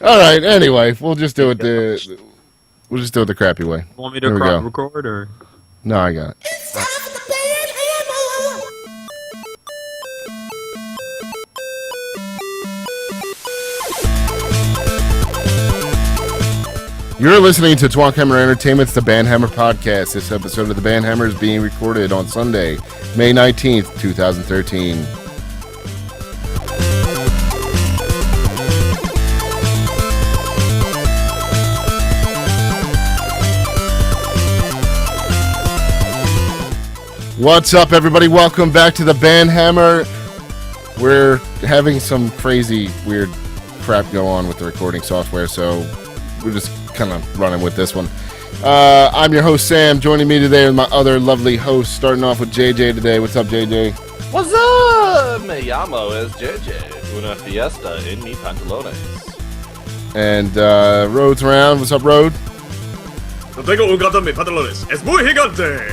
All right. Anyway, we'll just do it the crappy way. Want me to record or? No, I got it. You're listening to Twankhammer Entertainment's The Bandhammer Podcast. This episode of The Bandhammer is being recorded on Sunday, May 19th, 2013. What's up, everybody? Welcome back to The Bandhammer. We're having some crazy, weird crap go on with the recording software, so we're just kind of running with this one. I'm your host, Sam. Joining me today are my other lovely hosts, starting off with JJ today. What's up, JJ? What's up? Me llamo es JJ. Una fiesta en mi pantalones. And Road's around. What's up, Road? No tengo un gato en mis pantalones. Es muy gigante.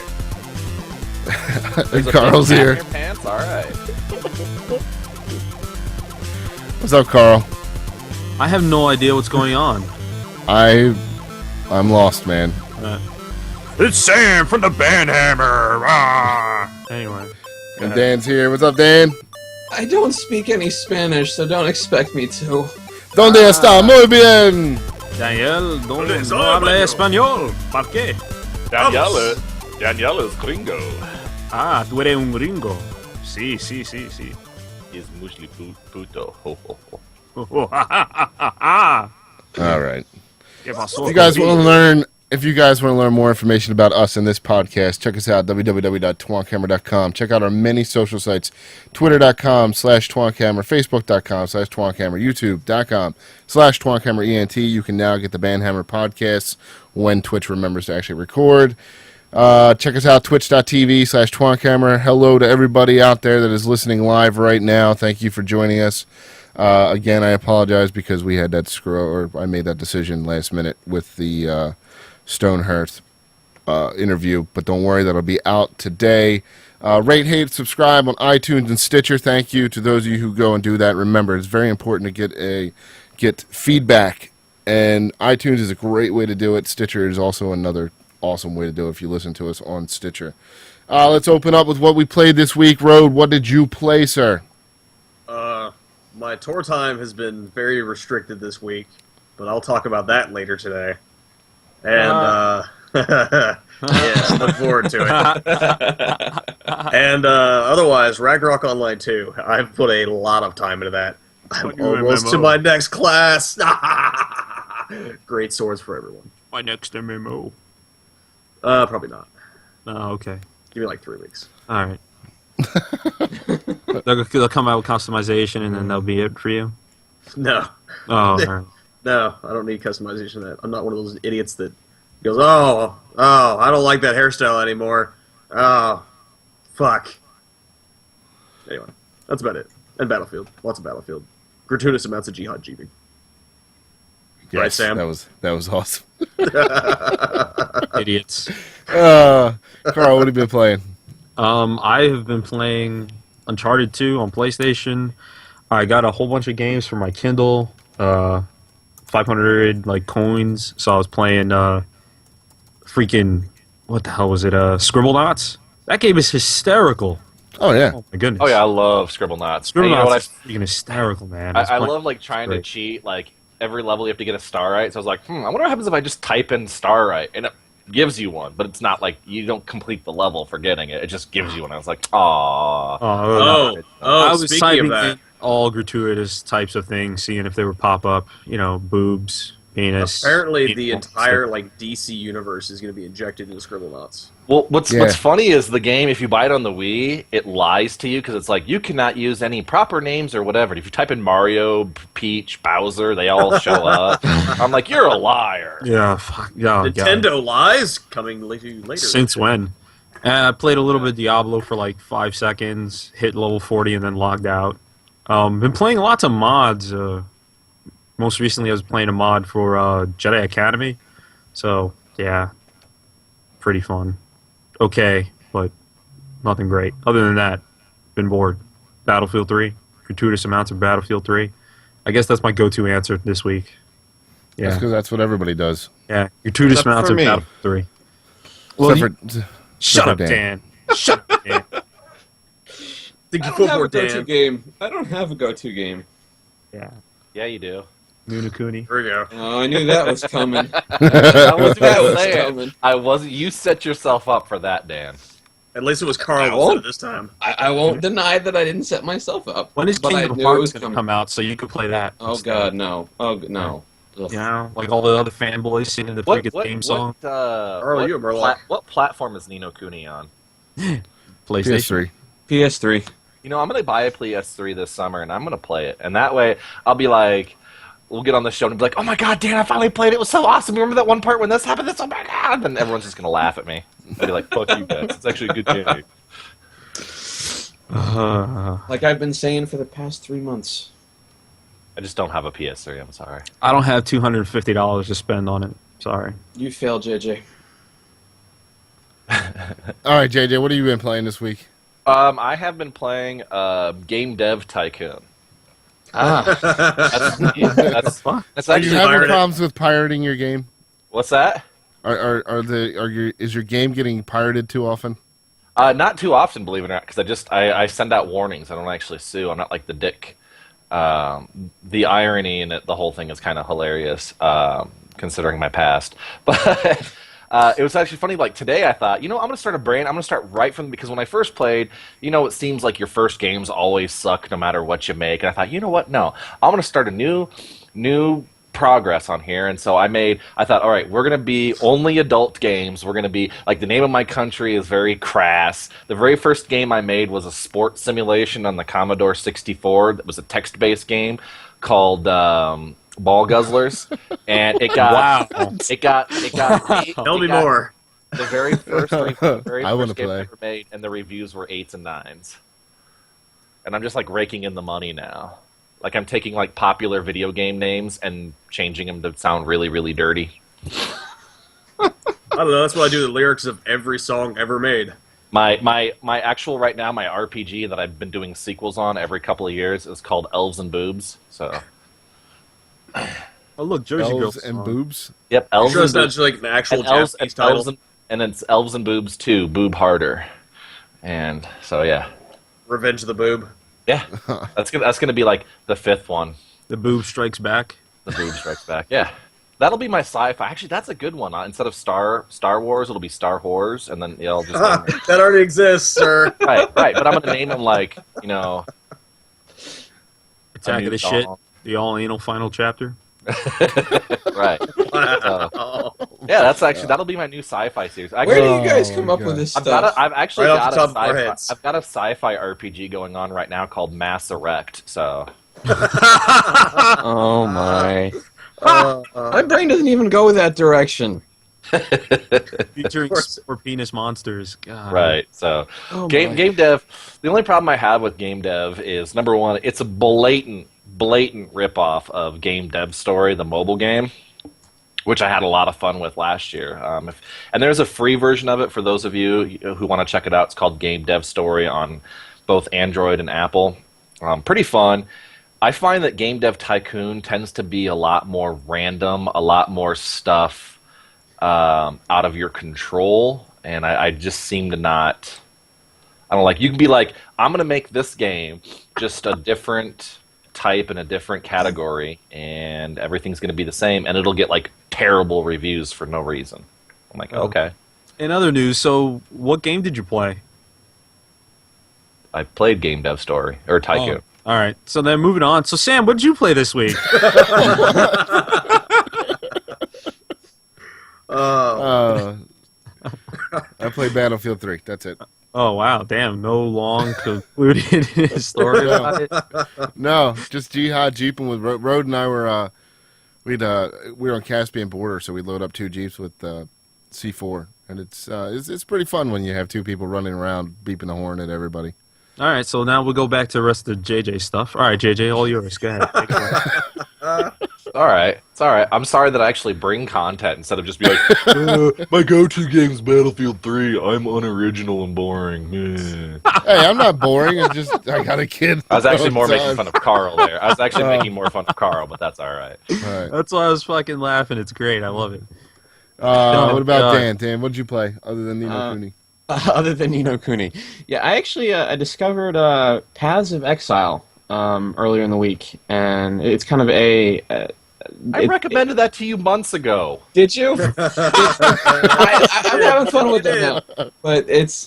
And Carl's here. Your pants? All right. What's up, Carl? I have no idea what's going on. I'm lost, man. It's Sam from the Bandhammer. Anyway. And Dan's here. What's up, Dan? I don't speak any Spanish, so don't expect me to. ¿Dónde está? Muy bien. Daniel, no habla español. ¿Por qué? Daniel es gringo. Ah, tú eres un gringo. Sí. He's muchly puto. All right. ¿Qué pasó? If you guys want to learn more information about us and this podcast, check us out, www.twonkhammer.com. Check out our many social sites, twitter.com/twonkhammer, facebook.com/twonkhammer, youtube.com/twonkhammerent. You can now get the Bandhammer podcasts when Twitch remembers to actually record. Check us out, twitch.tv/twonkhammer. Hello to everybody out there that is listening live right now. Thank you for joining us. Again, I apologize because we had that I made that decision last minute with the Stonehearth interview, but don't worry, that'll be out today. Rate, hate, subscribe on iTunes and Stitcher. Thank you to those of you who go and do that. Remember, it's very important to get feedback, and iTunes is a great way to do it. Stitcher is also another awesome way to do it if you listen to us on Stitcher. Let's open up with what we played this week. Road, what did you play, sir? My tour time has been very restricted this week, but I'll talk about that later today. And, yeah, look forward to it. And, otherwise, Ragnarok Online 2. I've put a lot of time into that. I'm almost to my next class. Great swords for everyone. My next MMO. Probably not. Oh, okay. Give me like 3 weeks. All right. They'll come out with customization and then that'll be it for you? No. Oh, all right. No, I don't need customization of that. I'm not one of those idiots that goes, oh, I don't like that hairstyle anymore. Oh, fuck. Anyway, that's about it. And Battlefield. Lots of Battlefield. Gratuitous amounts of jihad jeeping. Yes, right, Sam? That was awesome. Idiots. Carl, what have you been playing? I have been playing Uncharted 2 on PlayStation. I got a whole bunch of games for my Kindle, 500 coins. So I was playing freaking, what the hell was it? Scribblenauts. That game is hysterical. Oh yeah. Oh my goodness. Oh yeah, I love Scribblenauts. Scribblenauts is freaking hysterical, man. I love trying to cheat. Every level you have to get a star right. So I was like, I wonder what happens if I just type in star right, and it gives you one, but it's not you don't complete the level for getting it. It just gives you one. I was like, aww. I was speaking typing of that. in all gratuitous types of things, seeing if they would pop up. Boobs, penis. Apparently, the entire DC universe is going to be injected into Scribblenauts. Well, what's funny is the game, if you buy it on the Wii, it lies to you because it's you cannot use any proper names or whatever. If you type in Mario, Peach, Bowser, they all show up. I'm like, you're a liar. Yeah, fuck. Yeah, Nintendo lies coming later. Since when? I played a little bit of Diablo for 5 seconds, hit level 40, and then logged out. Been playing lots of mods. Most recently, I was playing a mod for Jedi Academy. So, yeah, pretty fun. Okay, but nothing great. Other than that, been bored. Battlefield 3, gratuitous amounts of Battlefield 3. I guess that's my go-to answer this week. Yeah, because that's what everybody does. yeah. Your two dismounts for in me. Battlefield 3. Well, Except shut for up, Dan. Shut up, Dan. Think I you don't have a footboard, go-to Dan. game. I don't have a go-to game. Yeah, Yeah, you do. Nuna Cooney. Here we go. Oh, I knew that was coming. I was That gonna was say it. coming. I wasn't. You set yourself up for that, Dan. At least it was Carl Owl? that said it this time. I won't deny that I didn't set myself up. When is but I Kingdom knew it was Hearts going to coming. come out so you could play that? Oh instead? God, no. Oh no. Ugh. You know, like all the other fanboys singing the freaking theme song. Earl, you a Murloc. What platform is Nino Cooney on? PlayStation. PS3. PS3. You know, I'm gonna buy a PS3 this summer, and I'm gonna play it. And that way, I'll be like, we'll get on the show and be like, "Oh my God, Dan, I finally played it. It was so awesome. Remember that one part when this happened? This, oh my God!" And then everyone's just gonna laugh at me. I'll be like, "Fuck you guys. It's actually a good game." Like I've been saying for the past 3 months. I just don't have a PS3. I'm sorry. I don't have $250 to spend on it. Sorry. You failed, JJ. All right, JJ, what have you been playing this week? I have been playing Game Dev Tycoon. That's That's Are you actually having pirate it. problems with pirating your game? what's that? Is your game getting pirated too often? Not too often, believe it or not, because I send out warnings. I don't actually sue. I'm not like the dick. The irony in it, the whole thing is kind of hilarious, considering my past. But it was actually funny. Like today, I thought, I'm going to start a brand. I'm going to start right from because when I first played, it seems like your first games always suck no matter what you make. And I thought, you know what? No, I'm going to start a new progress on here. And so I thought, all right, we're going to be only adult games. We're going to be like the name of my country is very crass. The very first game I made was a sports simulation on the Commodore 64. That was a text-based game called Ball Guzzlers, and it got it got Tell me more. the very first I wanna game I play. ever made, and the reviews were 8s and 9s. And I'm just like raking in the money now. Like I'm taking like popular video game names and changing them to sound really, really dirty. I don't know. That's what I do. The lyrics of every song ever made. My actual right now my RPG that I've been doing sequels on every couple of years is called Elves and Boobs. So Oh, look, Jersey Elves Girls. and boobs. yep, I'm Elves sure it's and not Boobs. just like an actual And Elves, Japanese and, title. Elves and it's Elves and Boobs 2, Boob Harder. And so yeah. Revenge of the Boob. Yeah. That's gonna be like the 5th one. The Boob Strikes Back. The Boob Strikes Back. Yeah. That'll be my sci-fi. Actually, that's a good one. Instead of Star Wars, it'll be Star Whores, and then I'll just That already exists, sir. right. But I'm gonna name them like Attack of the Shit. song. The all anal final chapter. Right. So, yeah, that'll be my new sci-fi series. Where do Actually, you guys Oh, come my up with God. this I've stuff? actually Right got off the top of our heads. I've got a sci-fi RPG going on right now called Mass Erect. So Oh my. My brain doesn't even go that direction. Featuring course. four penis monsters. God. right. So Oh game my. dev. The only problem I have with game dev is number one, it's a blatant ripoff of Game Dev Story, the mobile game, which I had a lot of fun with last year. And there's a free version of it for those of you who want to check it out. It's called Game Dev Story on both Android and Apple. Pretty fun. I find that Game Dev Tycoon tends to be a lot more random, a lot more stuff out of your control, and I just seem to not. I don't know, like you can be like, I'm gonna make this game just a different type in a different category, and everything's gonna be the same, and it'll get like terrible reviews for no reason. I'm like, okay, In other news, so what game did you play? I played Game Dev Story or Tycoon. All right. So then moving on. So Sam, what did you play this week? I played Battlefield 3. That's it. Oh wow, damn! No long concluded story about it. No, just jihad jeeping with Road and I were we were on Caspian border, so we load up 2 jeeps with C4, and it's pretty fun when you have 2 people running around beeping the horn at everybody. All right, so now we'll go back to the rest of the JJ stuff. All right, JJ, all yours. Go ahead. Take it away. All right. It's all right. I'm sorry that I actually bring content instead of just be like, my go-to game's Battlefield 3. I'm unoriginal and boring. Hey, I'm not boring. It's just I got a kid. I was actually more making time. fun of Carl there. I was actually making more fun of Carl, but that's all right. All right. That's why I was fucking laughing. It's great. I love it. What about God. Dan? Dan, what did you play other than Nino Kuni? Other than Nino Kuni. Yeah, I actually I discovered Paths of Exile earlier in the week, and it's kind of I recommended that to you months ago. Did you? I'm having fun with it now, but it's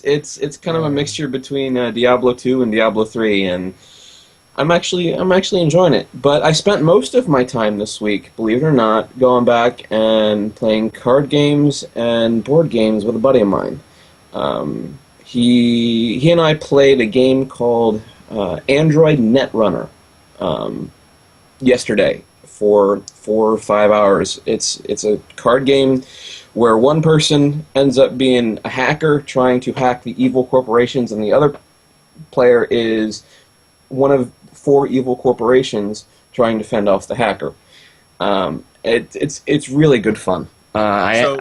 kind of a mixture between Diablo 2 and Diablo 3, and I'm actually enjoying it. But I spent most of my time this week, believe it or not, going back and playing card games and board games with a buddy of mine. He and I played a game called Android Netrunner yesterday for 4 or 5 hours. It's a card game where one person ends up being a hacker trying to hack the evil corporations, and the other player is one of 4 evil corporations trying to fend off the hacker. It's really good fun. Go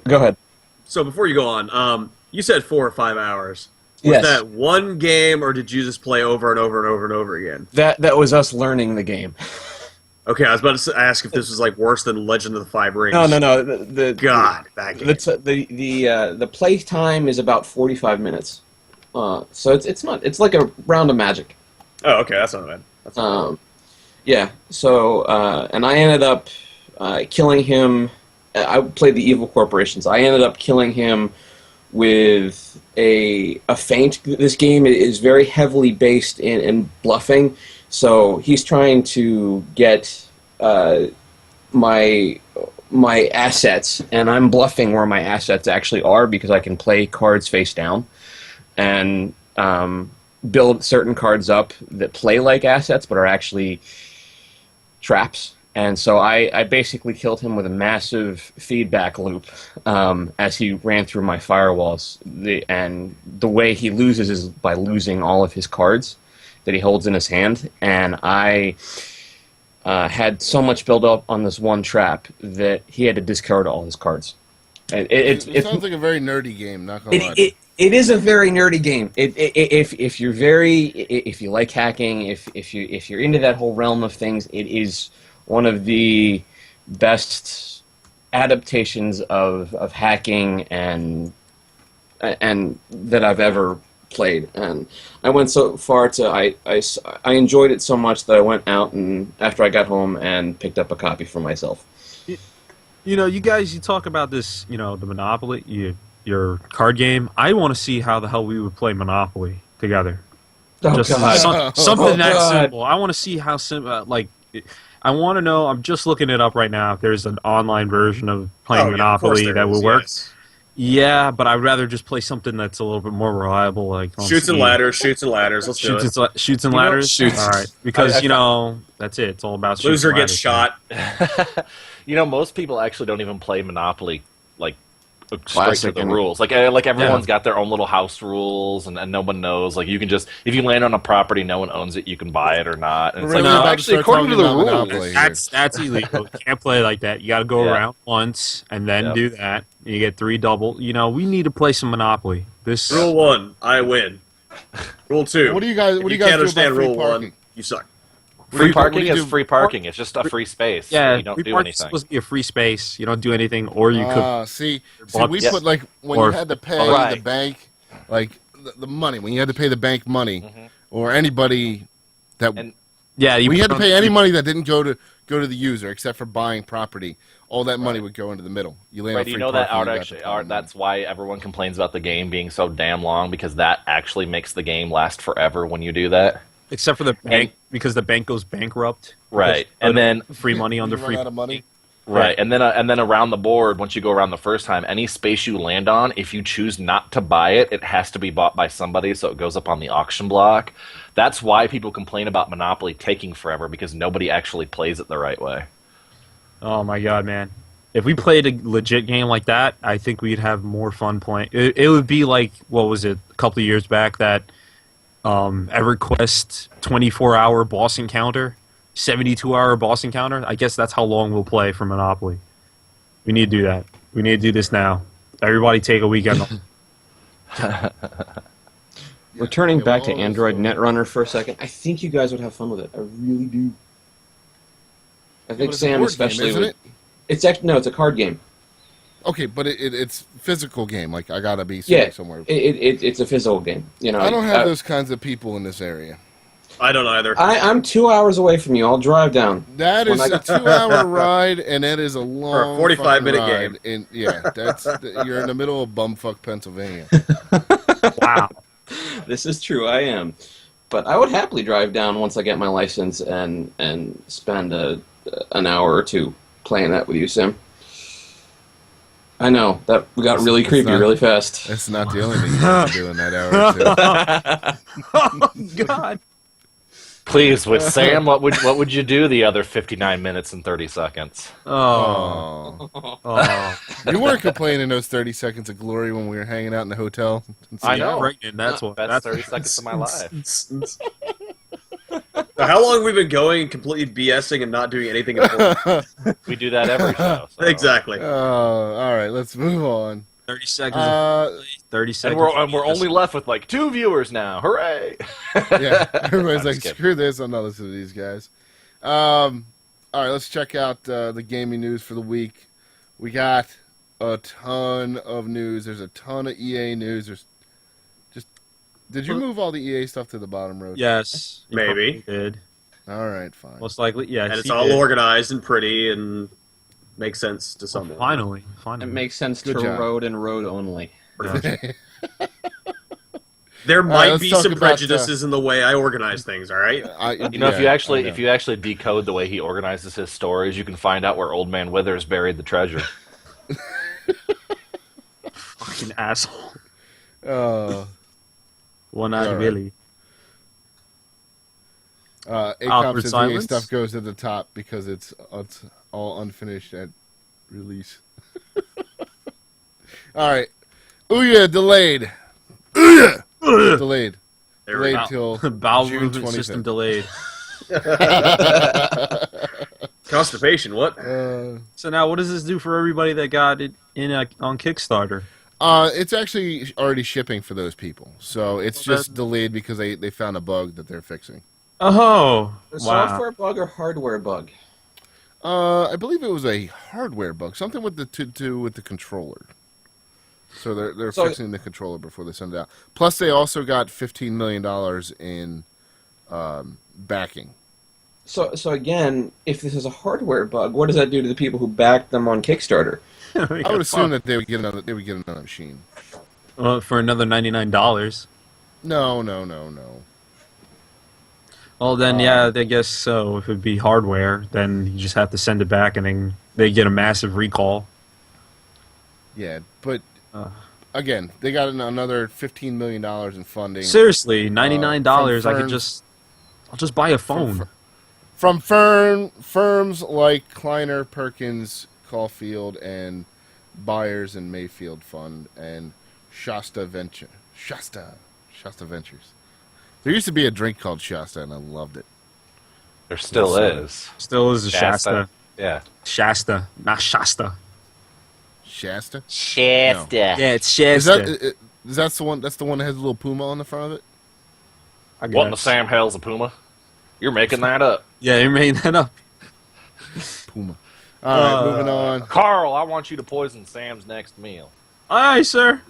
ahead. So before you go on, you said 4 or 5 hours. Was Yes. that one game, or did you just play over and over and over and over again? That was us learning the game. Okay, I was about to ask if this was like worse than Legend of the Five Rings. No. God, that game. The play time is about 45 minutes. So it's like a round of Magic. Oh, okay, that's not bad. That's not bad. Yeah. So and I ended up killing him. I played the evil corporations. I ended up killing him with a feint. This game is very heavily based in bluffing. So he's trying to get my assets, and I'm bluffing where my assets actually are because I can play cards face down and build certain cards up that play like assets but are actually traps. And so I basically killed him with a massive feedback loop as he ran through my firewalls. And the way he loses is by losing all of his cards that he holds in his hand. And I had so much build up on this one trap that he had to discard all his cards. It sounds like a very nerdy game. Not gonna lie. It is a very nerdy game. If you like hacking, if you're into that whole realm of things, it is one of the best adaptations of hacking and that I've ever played. And I went so far to I enjoyed it so much that I went out and after I got home and picked up a copy for myself. You know, you guys, you talk about this, you know, the Monopoly, your card game. I want to see how the hell we would play Monopoly together. Oh, Just God. something that God. simple. I want to see how simple. I want to know. I'm just looking it up right now. If there's an online version of playing Monopoly that would work. Yes. Yeah, but I'd rather just play something that's a little bit more reliable, like on Shoots and Steam. ladders. Let's do it. Shoots and ladders. Shoots. All right, because that's it. It's all about shoots Loser and gets ladders. shot. You know, most people actually don't even play Monopoly like straight to Classic, the and- rules. Like everyone's got their own little house rules, and no one knows. Like you can just if you land on a property, no one owns it. You can buy it or not. And it's We're like really no, about to actually, start according to the talking about rules, Monopoly. That's illegal. You can't play like that. You got to go Yeah. around once and then Yep. do that. You get 3 double. You know, we need to play some Monopoly. This Rule 1, I win. Rule 2, What do you guys? What if do you you guys can't do about understand free Rule parking? 1, you suck. free what parking do you is do? free parking. It's just a free space. yeah, you don't free do parking's anything. supposed to be a free space. You don't do anything, or you could. See, But- we Yes. put like when Or- you had to pay Right. the bank, like the money when you had to pay the bank money, or anybody that And- Yeah, when you had to pay any you- money that didn't go to the user except for buying property, all that money would go into the middle. You land Right, on you free know that parking, Art you got actually, the Art, money. that's why everyone complains about the game being so damn long because that actually makes the game last forever when you do that. except for the bank because the bank goes bankrupt. Right, and then free money on the You free. run out of money. right, and then around the board, once you go around the first time, any space you land on, if you choose not to buy it, it has to be bought by somebody, so it goes up on the auction block. That's why people complain about Monopoly taking forever because nobody actually plays it the right way. Oh my god, man! If we played a legit game like that, I think we'd have more fun playing. It would be like what was it a couple of years back that EverQuest 24-hour boss encounter 72-hour boss encounter. I guess that's how long we'll play for Monopoly. We need to do that. We need to do this now. Everybody take a weekend off. Returning Yeah, back to well, Android so- Netrunner for a second, I think you guys would have fun with it. I really do. I think But it's a Sam board especially game, isn't would. it? It's actually no, it's a card game. Okay, but it's physical game. Like I gotta be sitting Yeah, somewhere. it's a physical game. You know, I don't have those kinds of people in this area. I don't either. I'm 2 hours away from you. I'll drive down. That is When a 2-hour ride, and that is a long 45-minute fucking game. ride. And yeah, you're in the middle of bumfuck Pennsylvania. Wow. This is true. I am, but I would happily drive down once I get my license and spend an hour or two playing that with you, Sam. I know that we got really creepy not- really fast. That's not the only thing you have to do in that hour or two. Oh, God. Please, with Sam, what would you do the other 59 minutes and 30 seconds? Oh. Oh. Oh. You weren't complaining those 30 seconds of glory when we were hanging out in the hotel. I know. Pregnant, that's what. That's 30 seconds of my life. So how long have we been going completely BSing and not doing anything important? We do that every show. So. Exactly. Oh, all right, let's move on. 30 seconds. 30 And seconds. we're only left with like 2 viewers now. Hooray! Yeah, everybody's I'm like, just kidding. screw this, I'm not listening to these guys. All right, let's check out the gaming news for the week. We got a ton of news. There's a ton of EA news. Did you move all the EA stuff to the bottom row? Yes. you Maybe. probably did. All right, fine. Most likely, yeah. And it's he all did. organized and pretty and makes sense to someone. Finally. It makes sense Good to job. road and road only. Yeah. There might let's be talk some about, prejudices in the way I organize things, all right? You know, if you actually decode the way he organizes his stories, you can find out where Old Man Withers buried the treasure. Fucking asshole. All One-eyed right. Billy. ACOM Awkward says EA silence. stuff goes to the top because it's all unfinished at release. All right. Ouya delayed. Ouya delayed. There we Delayed go. till Bowel June movement 25th. system delayed. Constipation, what? So now, what does this do for everybody that got it on Kickstarter? It's actually already shipping for those people, so it's just delayed because they found a bug that they're fixing. Oh, A wow. software bug or hardware bug? I believe it was a hardware bug, something with the to do with the controller. So they're So- fixing the controller before they send it out. Plus, they also got $15 million in backing. So again, if this is a hardware bug, what does that do to the people who backed them on Kickstarter? I would assume that they would get another machine. For another $99. No. Well, then, yeah, I guess so. If it'd be hardware, then you just have to send it back, and then they get a massive recall. Yeah, but again, they got another $15 million in funding. Seriously, $99. I could firms- I'll just buy a phone. From firms like Kleiner, Perkins, Caulfield, and Byers and Mayfield Fund, and Shasta Ventures. There used to be a drink called Shasta, and I loved it. There still is. Still is a Shasta. Yeah. Shasta, not Shasta. Shasta? Shasta. Yeah, it's Is Shasta. that's the one? That's the one that has a little puma on the front of it. I What in the guess. Sam hell's a puma? You're making that up. Yeah, you made that up. Puma. All right, moving on. Carl, I want you to poison Sam's next meal. Aye, sir.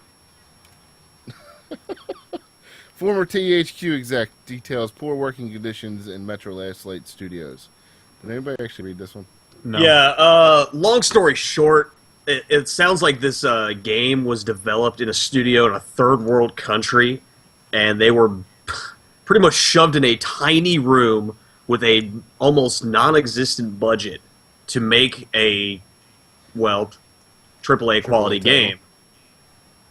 Former THQ exec details poor working conditions in Metro Last Light Studios. Did anybody actually read this one? No. Yeah, long story short, it sounds like this game was developed in a studio in a third world country, and they were pretty much shoved in a tiny room with a almost non-existent budget to make a, well, AAA quality game.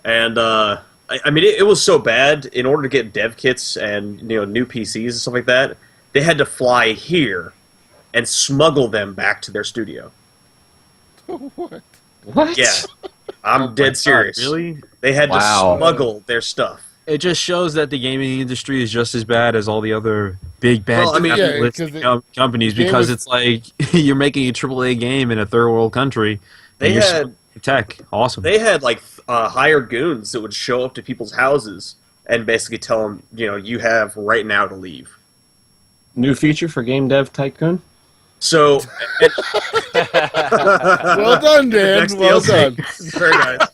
And, I mean, it was so bad, in order to get dev kits and, new PCs and stuff like that, they had to fly here and smuggle them back to their studio. What? What? Yeah. I'm dead serious. Really? They had Wow. to smuggle their stuff. It just shows that the gaming industry is just as bad as all the other big bad Well, I mean, yeah, capitalistic 'cause companies, the game because was- it's like you're making a AAA game in a third world country. They and you're had- selling tech. Awesome. They had like hired goons that would show up to people's houses and basically tell them, you have right now to leave. New feature for Game Dev Tycoon? So, Well done, Dan. Next Well DLC. done. Very nice.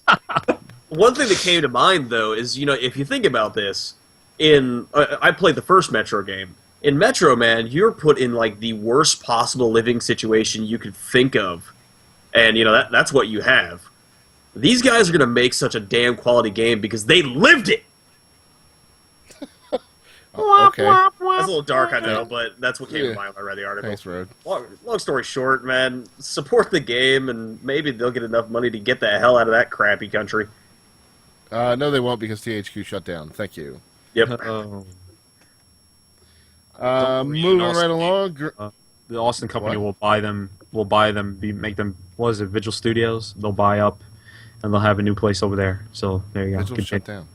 One thing that came to mind, though, is, if you think about this, I played the first Metro game. In Metro, man, you're put in, like, the worst possible living situation you could think of. And, that's what you have. These guys are going to make such a damn quality game because they lived it! Okay. That's a little dark, I know, but that's what came Yeah. to mind when I read the article. Thanks, Rod. Long story short, man, support the game, and maybe they'll get enough money to get the hell out of that crappy country. No, they won't because THQ shut down. Thank you. Yep. Oh. Moving right along. The Austin company What? will buy them. Make them. What is it? Visual Studios. They'll buy up, and they'll have a new place over there. So there you go. Visual Good shut thing. down.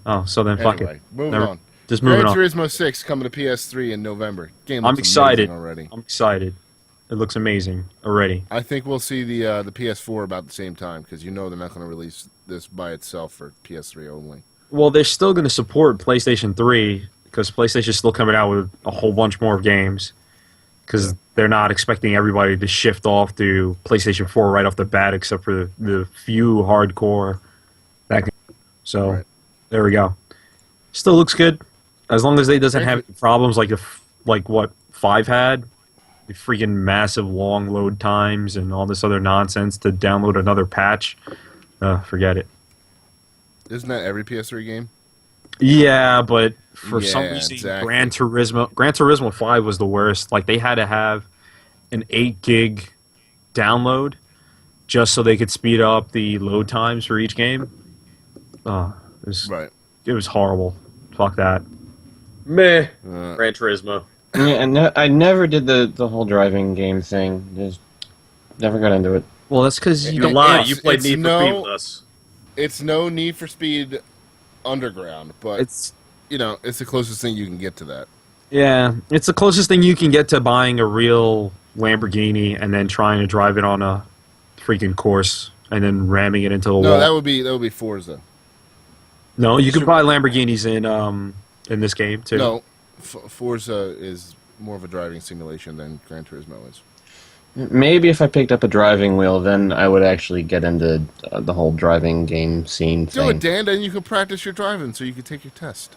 Oh, so then fuck Anyway, it. moving Never- on. Just moving Gran on. Turismo 6 coming to PS3 in November. Game I'm looks excited. amazing already. I'm excited. It looks amazing already. I think we'll see the PS4 about the same time because they're not going to release this by itself for PS3 only. Well, they're still going to support PlayStation 3 because PlayStation's still coming out with a whole bunch more games because they're not expecting everybody to shift off to PlayStation 4 right off the bat except for the few hardcore. So Right. there we go. Still looks good as long as they doesn't have Frankly- problems like what 5 had. The freaking massive long load times and all this other nonsense to download another patch. Forget it. Isn't that every PS3 game? Yeah, but for some Yeah, reason, exactly. Gran Turismo 5 was the worst. Like they had to have an 8 gig download just so they could speed up the load times for each game. Right. It was horrible. Fuck that. Meh. Uh, Gran Turismo. Yeah, and I never did the whole driving game thing. Just never got into it. Well, that's because You lie. it's- You played it's Need for Speed with us. It's no Need for Speed Underground, but it's it's the closest thing you can get to that. it's the closest thing you can get to buying a real Lamborghini and then trying to drive it on a freaking course and then ramming it into the No, wall. that would be Forza. No, you can buy Lamborghinis in this game too. No, Forza is more of a driving simulation than Gran Turismo is. Maybe if I picked up a driving wheel, then I would actually get into the whole driving game scene Do thing. it, Dan, and you can practice your driving so you can take your test.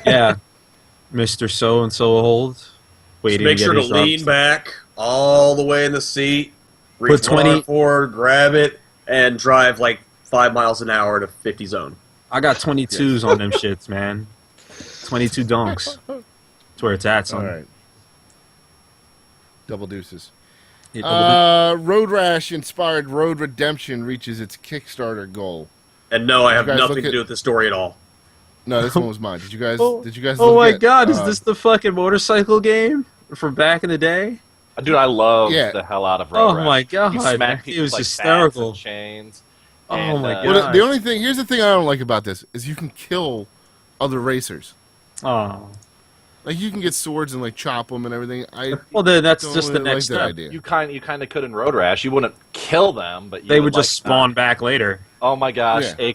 Yeah, Mr. So and so old. Just Waiting make to sure get to his lean back all the way in the seat, reach Put one 20 arm forward, grab it, and drive like 5 miles an hour to 50 zone. I got 22s on them shits, man. 22 donks. That's where it's at, son. All right. Double deuces. Yeah, Road Rash inspired Road Redemption reaches its Kickstarter goal. And no, I have guys nothing look to do with the story at all. No, this one was mine. Did you guys? Oh, Did you guys? oh look my at, god, is this the fucking motorcycle game from back in the day? Dude, I love Yeah. the hell out of Road Oh Rash. my God, You man, smack it people was like hysterical. bats and chains. Oh and, my Well, God. the only thing here's the thing I don't like about this is you can kill other racers. Oh. Like you can get swords and like chop them and everything. I Well, then that's don't just the really like next that step. idea. You kind of could in Road Rash. You wouldn't kill them, but you They would like, just spawn back later. Oh my gosh, Yeah.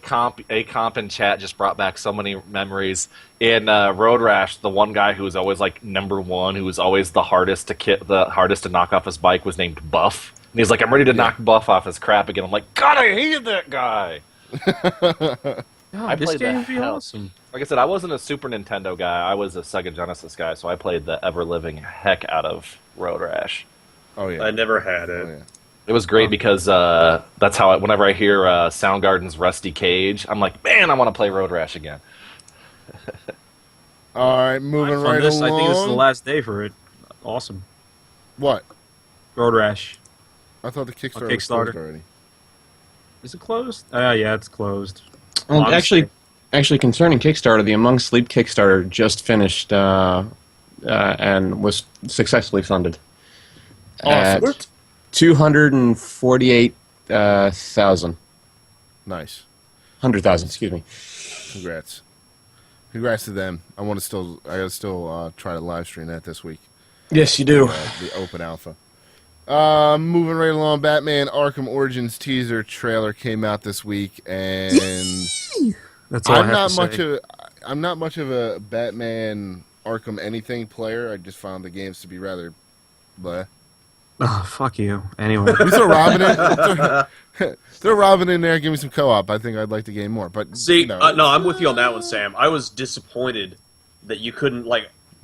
A comp in chat just brought back so many memories. In Road Rash, the one guy who was always like number one, who was always the hardest to knock off his bike, was named Buff. And he's like, I'm ready to knock Buff off his crap again. I'm like, God, I hated that guy. God, this played the game would be hell- awesome. Like I said, I wasn't a Super Nintendo guy. I was a Sega Genesis guy, so I played the ever-living heck out of Road Rash. Oh yeah. I never had it. Oh, yeah. It was great because that's how whenever I hear Soundgarden's Rusty Cage, I'm like, man, I want to play Road Rash again. All right, moving From right this, along. I think this is the last day for it. Awesome. What? Road Rash. I thought the Kickstarter was Kickstarter. closed already. Is it closed? Yeah, it's closed. Well, Honestly. actually, concerning Kickstarter, the Among Sleep Kickstarter just finished and was successfully funded. Awesome. At 248,000. Nice. 100,000, excuse me. Congrats. Congrats to them. I gotta still try to live stream that this week. Yes, you do. The open alpha. Moving right along, Batman Arkham Origins teaser trailer came out this week, and That's all I have to say. I'm not much of a Batman Arkham anything player. I just found the games to be rather bleh. Oh, fuck you. Anyway. We throw Robin in. Throw Robin in there. Give me some co-op. I think I'd like the game more. But See, you know, no, I'm with you on that one, Sam. I was disappointed that you couldn't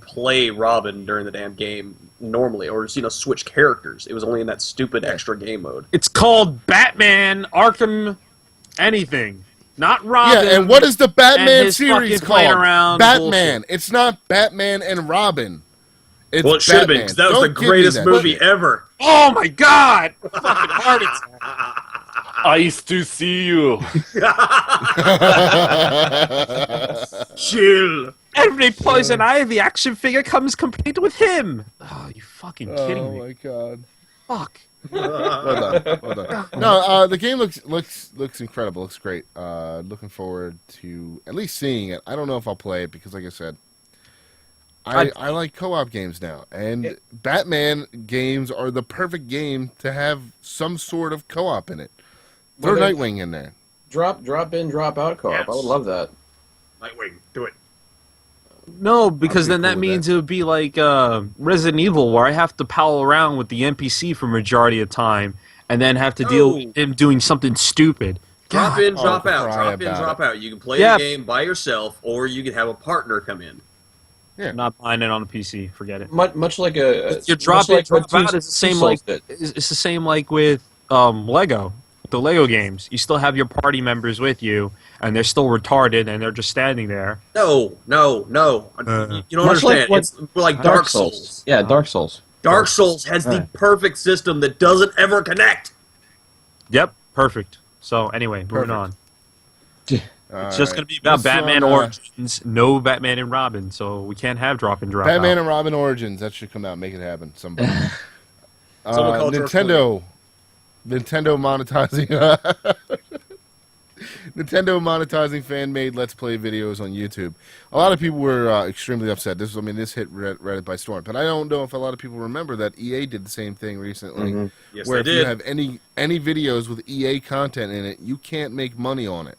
play Robin during the damn game normally, or switch characters. It was only in that stupid extra game mode. It's called Batman Arkham anything. Not Robin. yeah, and what is the Batman his series fucking playing called? around Batman. bullshit. It's not Batman and Robin. It's Well, it should have been, Batman. because that was Don't the give me greatest that movie shit. ever. Oh my god! Fucking heart attack. Nice to see you. Chill. Every Poison Ivy action figure comes complete with him. Oh, you fucking kidding Oh me? my god. Fuck. Well done. No, the game looks incredible. Looks great. Looking forward to at least seeing it. I don't know if I'll play it because, like I said, I like co-op games now, and Batman games are the perfect game to have some sort of co-op in it. Throw Well, Nightwing in there. Drop in, drop out co-op. Yes. I would love that. Nightwing, do it. No, because I'll be then that cool with means it would be like Resident Evil, where I have to pal around with the NPC for majority of the time, and then have to deal with him doing something stupid. Drop in, Oh, drop out. cry Drop in, about drop out. You can play Yeah. the game by yourself, or you can have a partner come in. Yeah. Not buying it on the PC. Forget it. Much like a Your drop in, drop out is the same Souls like did. it's the same like with Lego. The Lego games, you still have your party members with you, and they're still retarded, and they're just standing there. No. You don't Much like understand. what- It's like Dark Souls. Yeah, Dark Souls. Dark Souls has the perfect system that doesn't ever connect. Yep, perfect. So anyway, moving on. It's just going to be about Batman Origins, no Batman and Robin, so we can't have drop and drop Batman out. and Robin Origins. That should come out. Make it happen. Somebody. Someone call George Nintendo monetizing. Nintendo monetizing fan-made Let's Play videos on YouTube. A lot of people were extremely upset. This hit Reddit by storm. But I don't know if a lot of people remember that EA did the same thing recently. Yes, where they if you did. have any videos with EA content in it, you can't make money on it.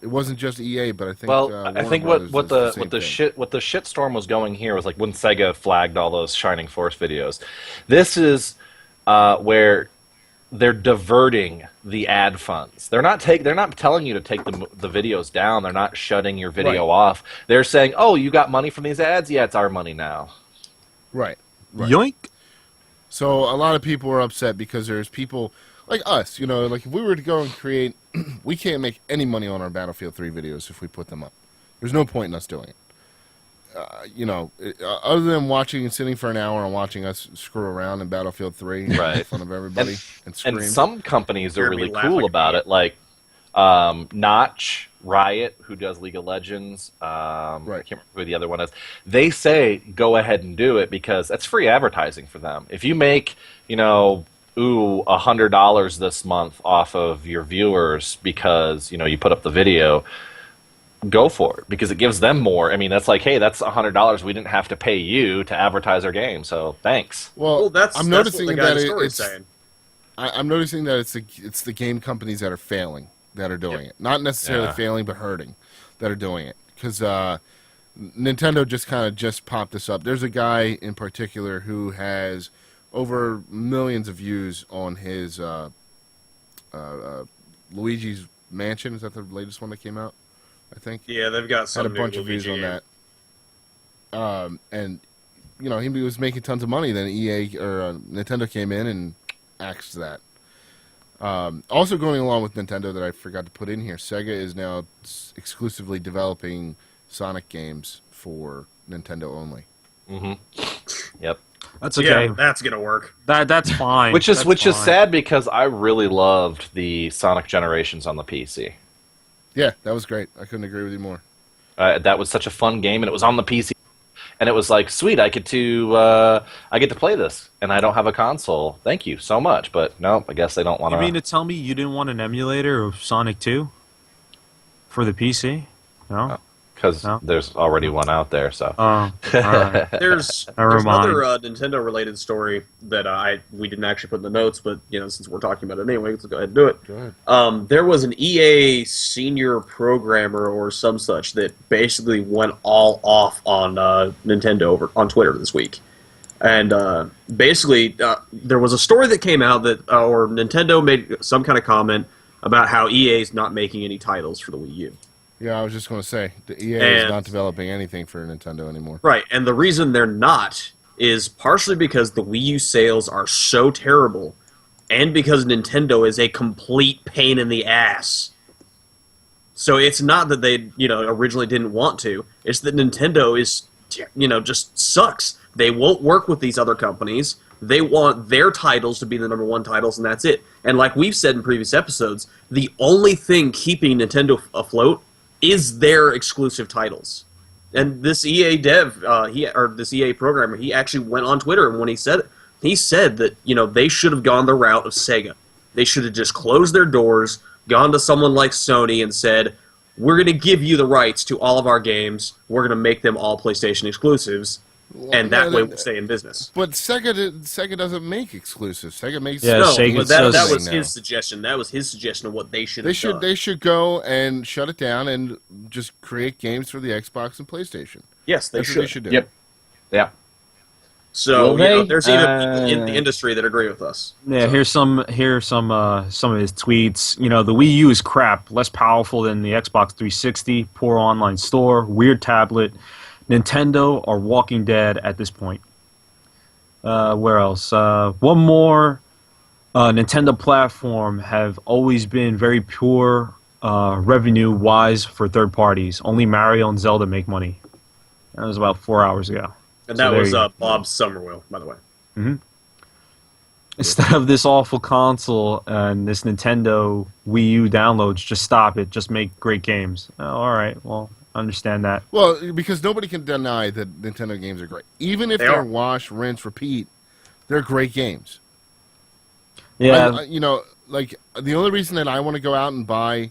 It wasn't just EA, but I think. Well, I Warner think Brothers what does the same thing. shitstorm was going here was like when Sega flagged all those Shining Force videos. This is where they're diverting the ad funds. They're not telling you to take the videos down. They're not shutting your video off. They're saying, "Oh, you got money from these ads? Yeah, it's our money now." Right. Yoink! So a lot of people are upset because there's people like us, like if we were to go and create, we can't make any money on our Battlefield 3 videos if we put them up. There's no point in us doing it. Other than watching and sitting for an hour and watching us screw around in Battlefield 3 Right. in front of everybody and scream. And some companies are Hear me really laughing cool at about me. it, like Notch, Riot, who does League of Legends. I can't remember who the other one is. They say go ahead and do it because that's free advertising for them. If you make, $100 this month off of your viewers because you put up the video, go for it because it gives them more. I mean, that's like, hey, that's $100 we didn't have to pay you to advertise our game, so thanks. Well, Well, I'm that's noticing what the guy in that the story it's. is saying. I'm noticing that it's the game companies that are failing that are doing it. Not necessarily Yeah. failing, but hurting that are doing it. Because Nintendo just popped this up. There's a guy in particular who has over millions of views on his Luigi's Mansion. Is that the latest one that came out? I think. Yeah, they've got Had some a new bunch of views Luigi on game. that. And he was making tons of money. Then EA or Nintendo came in and axed that. Also going along with Nintendo that I forgot to put in here, Sega is now exclusively developing Sonic games for Nintendo only. Yep. That's okay. Yeah, that's gonna work. That's fine. Which is That's fine. sad because I really loved the Sonic Generations on the PC. Yeah, that was great. I couldn't agree with you more. That was such a fun game, and it was on the PC. And it was like, sweet, I get to play this, and I don't have a console. Thank you so much, but no, I guess they don't want You to. mean to tell me you didn't want an emulator of Sonic 2 for the PC? No. because No? there's already one out there. So Oh, alright. There's Never mind. another Nintendo related story that we didn't actually put in the notes, but since we're talking about it anyway, let's go ahead and do it. Go ahead. There was an EA senior programmer or some such that basically went all off on Nintendo on Twitter this week. And basically, there was a story that came out that or Nintendo made some kind of comment about how EA is not making any titles for the Wii U. Yeah, I was just going to say, the EA is not developing anything for Nintendo anymore. Right, and the reason they're not is partially because the Wii U sales are so terrible, and because Nintendo is a complete pain in the ass. So it's not that they, originally didn't want to. It's that Nintendo is, just sucks. They won't work with these other companies. They want their titles to be the number one titles, and that's it. And like we've said in previous episodes, the only thing keeping Nintendo afloat is their exclusive titles. And this EA this EA programmer, he actually went on Twitter, and when he said that, they should have gone the route of Sega. They should have just closed their doors, gone to someone like Sony and said, we're going to give you the rights to all of our games, we're going to make them all PlayStation exclusives, and that way we'll stay in business. But Sega doesn't make exclusives. Sega makes Yeah, No, Sega but does that was now. his suggestion. That was his suggestion of what they should have done. They should go and shut it down and just create games for the Xbox and PlayStation. Yes, they That's should. what they should do. Yep. Yeah. So Will they? there's even people in the industry that agree with us. Yeah, So- here's some of his tweets. The Wii U is crap, less powerful than the Xbox 360, poor online store, weird tablet. Nintendo are Walking Dead at this point. Where else? One more. Nintendo platform have always been very poor revenue-wise for third parties. Only Mario and Zelda make money. That was about 4 hours ago. And So that there was you go. Bob Summerwell, by the way. Instead of this awful console and this Nintendo Wii U downloads, just stop it. Just make great games. Oh, all right. Well, I understand that. Well, because nobody can deny that Nintendo games are great. Even if They they're are. wash, rinse, repeat, they're great games. Yeah. The only reason that I want to go out and buy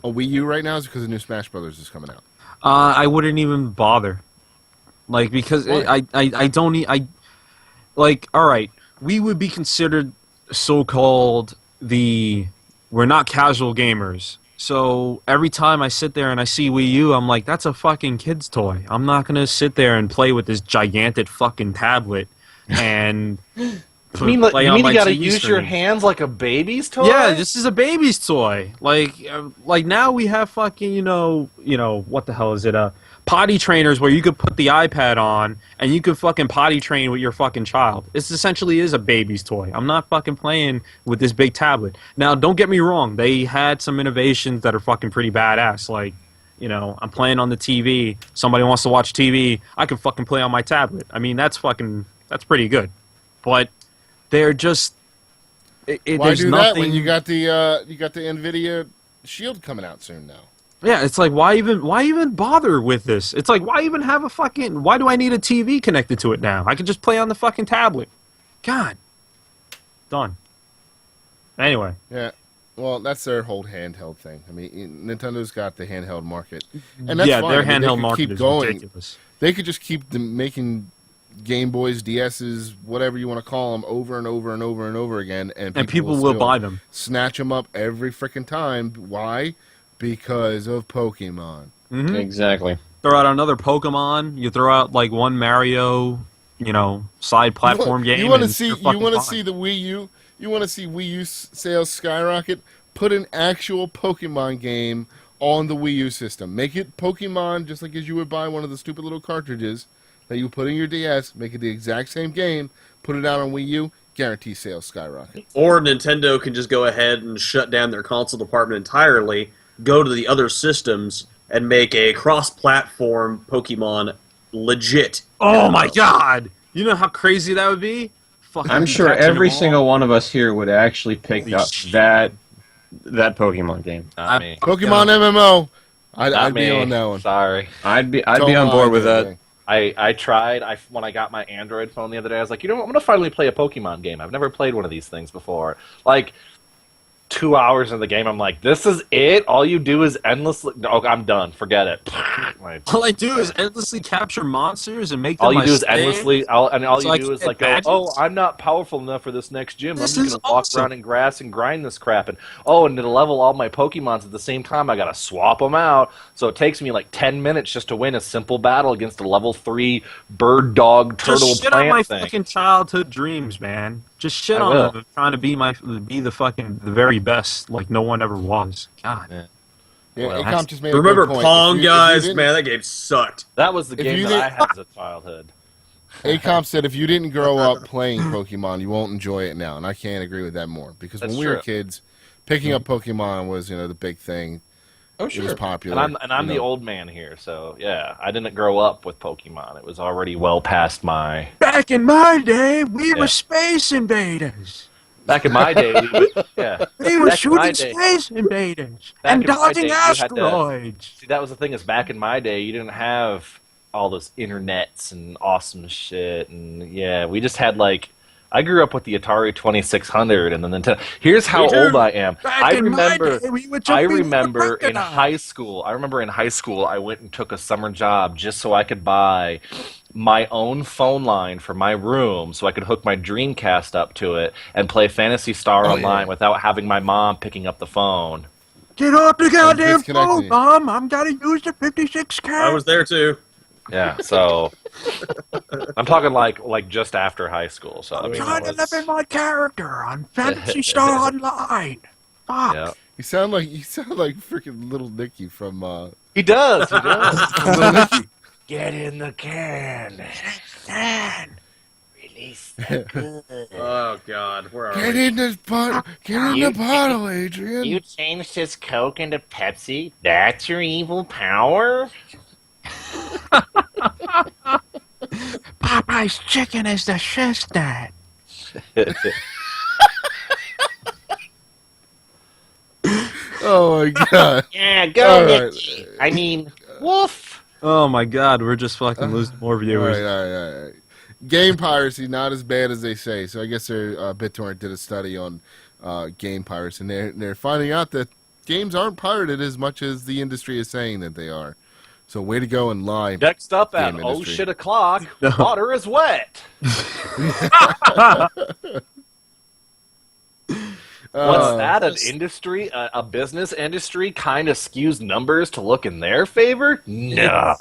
a Wii U right now is because the new Smash Brothers is coming out. I wouldn't even bother. Because Why? I don't need... all right, we would be considered so-called we're not casual gamers. So every time I sit there and I see Wii U, I'm like, that's a fucking kid's toy. I'm not going to sit there and play with this gigantic fucking tablet and you mean play on you my got to TV use your screen. hands like a baby's toy? Yeah, this is a baby's toy. Like now we have fucking, what the hell is it? Potty trainers where you could put the iPad on and you could fucking potty train with your fucking child. This essentially is a baby's toy. I'm not fucking playing with this big tablet. Now, don't get me wrong. They had some innovations that are fucking pretty badass. I'm playing on the TV. Somebody wants to watch TV. I can fucking play on my tablet. I mean, that's pretty good. But they're just... Why there's do nothing... that when you got the Nvidia Shield coming out soon now? Yeah, it's like, why even bother with this? It's like, why even have why do I need a TV connected to it now? I can just play on the fucking tablet. God. Done. Anyway. Yeah. Well, that's their whole handheld thing. I mean, Nintendo's got the handheld market. And that's Yeah, fine. their I mean, they handheld could market keep is going. ridiculous. They could just keep making Game Boys, DSs, whatever you want to call them, over and over and over and over again. And people will still buy them. Snatch them up every freaking time. Why? Because of Pokemon. Mm-hmm. Exactly. Throw out another Pokemon. You throw out like one Mario, side platform game. You want to and see? you're You fucking want to fine. see the Wii U? You want to see Wii U sales skyrocket? Put an actual Pokemon game on the Wii U system. Make it Pokemon, just like as you would buy one of the stupid little cartridges that you put in your DS. Make it the exact same game. Put it out on Wii U. Guarantee sales skyrocket. Or Nintendo can just go ahead and shut down their console department entirely, go to the other systems, and make a cross-platform Pokemon legit. Oh my god! You know how crazy that would be? Fucking I'm sure catching every them all. single one of us here would actually pick Holy up shit. that Pokemon game. Not me. Pokemon MMO. Not I'd be me. on that one. Sorry. I'd be Don't on board mind with that. anything. I tried. When I got my Android phone the other day, I was like, I'm going to finally play a Pokemon game. I've never played one of these things before. Like, 2 hours in the game, I'm like, this is it? All you do is endlessly... Oh, I'm done. Forget it. Like, All I do is endlessly capture monsters and make them all you my do is stand. endlessly... all So you I do can is get like, go, badges? oh, I'm not powerful enough for this next gym. This I'm just is going to walk awesome. around in grass and grind this crap. And, oh, and to level all my Pokemons at the same time, I got to swap them out. So it takes me like 10 minutes just to win a simple battle against a level 3 bird, dog, turtle, Just shit on plant my thing. fucking childhood dreams, man. Just shit I on will. them. Trying to be the very best, like no one ever was. God. Yeah. Yeah, Well, Acom just made a Remember good point. Pong, If you guys? didn't- Man, that game sucked. That was the If game you that did- I had as a childhood. Acom said if you didn't grow up playing Pokemon, you won't enjoy it now, and I can't agree with that more. Because That's when we were true. kids, picking up Pokemon was the big thing. Oh, It was popular. And I'm the old man here, so yeah, I didn't grow up with Pokemon. It was already well past my... Back in my day, we Yeah. were space invaders. Back in my day, yeah. We were Back in my shooting day- space invaders Back and in my dodging day, you had to- asteroids. See, that was the thing, is back in my day, you didn't have all those internets and awesome shit, and yeah, we just had like... I grew up with the Atari 2600 and the Nintendo. Here's how Me too. old I am. Back I in my remember... day, we were I jumping remember over in high school. I went and took a summer job just so I could buy my own phone line for my room, so I could hook my Dreamcast up to it and play Phantasy Star Online without having my mom picking up the phone. Get off the goddamn disconnecting phone, you. Mom! I'm gonna use the 56K. I was there too. Yeah, so I'm talking like just after high school. So I I'm mean, trying to it live was- in my character on Fantasy Star Online. Fuck. yeah. You sound like freaking Little Nicky from. He does. He does. Little Nicky. Get in the can. Dan. Release the good. Oh God, where are Get we? in this bottle. Get in the bottle, Adrian. You changed his Coke into Pepsi? That's your evil power? Popeye's chicken is the shit, Dad. Oh my god. Yeah, All go, right. Nicky. I mean, woof. Oh my God, we're just fucking losing more All viewers. right, all right. Game piracy, not as bad as they say. So I guess BitTorrent did a study on game piracy, and they're finding out that games aren't pirated as much as the industry is saying that they are. So way to go and lie. Next up at Game oh industry. shit o'clock, water is wet. What's that? An industry, a business industry kind of skews numbers to look in their favor? No.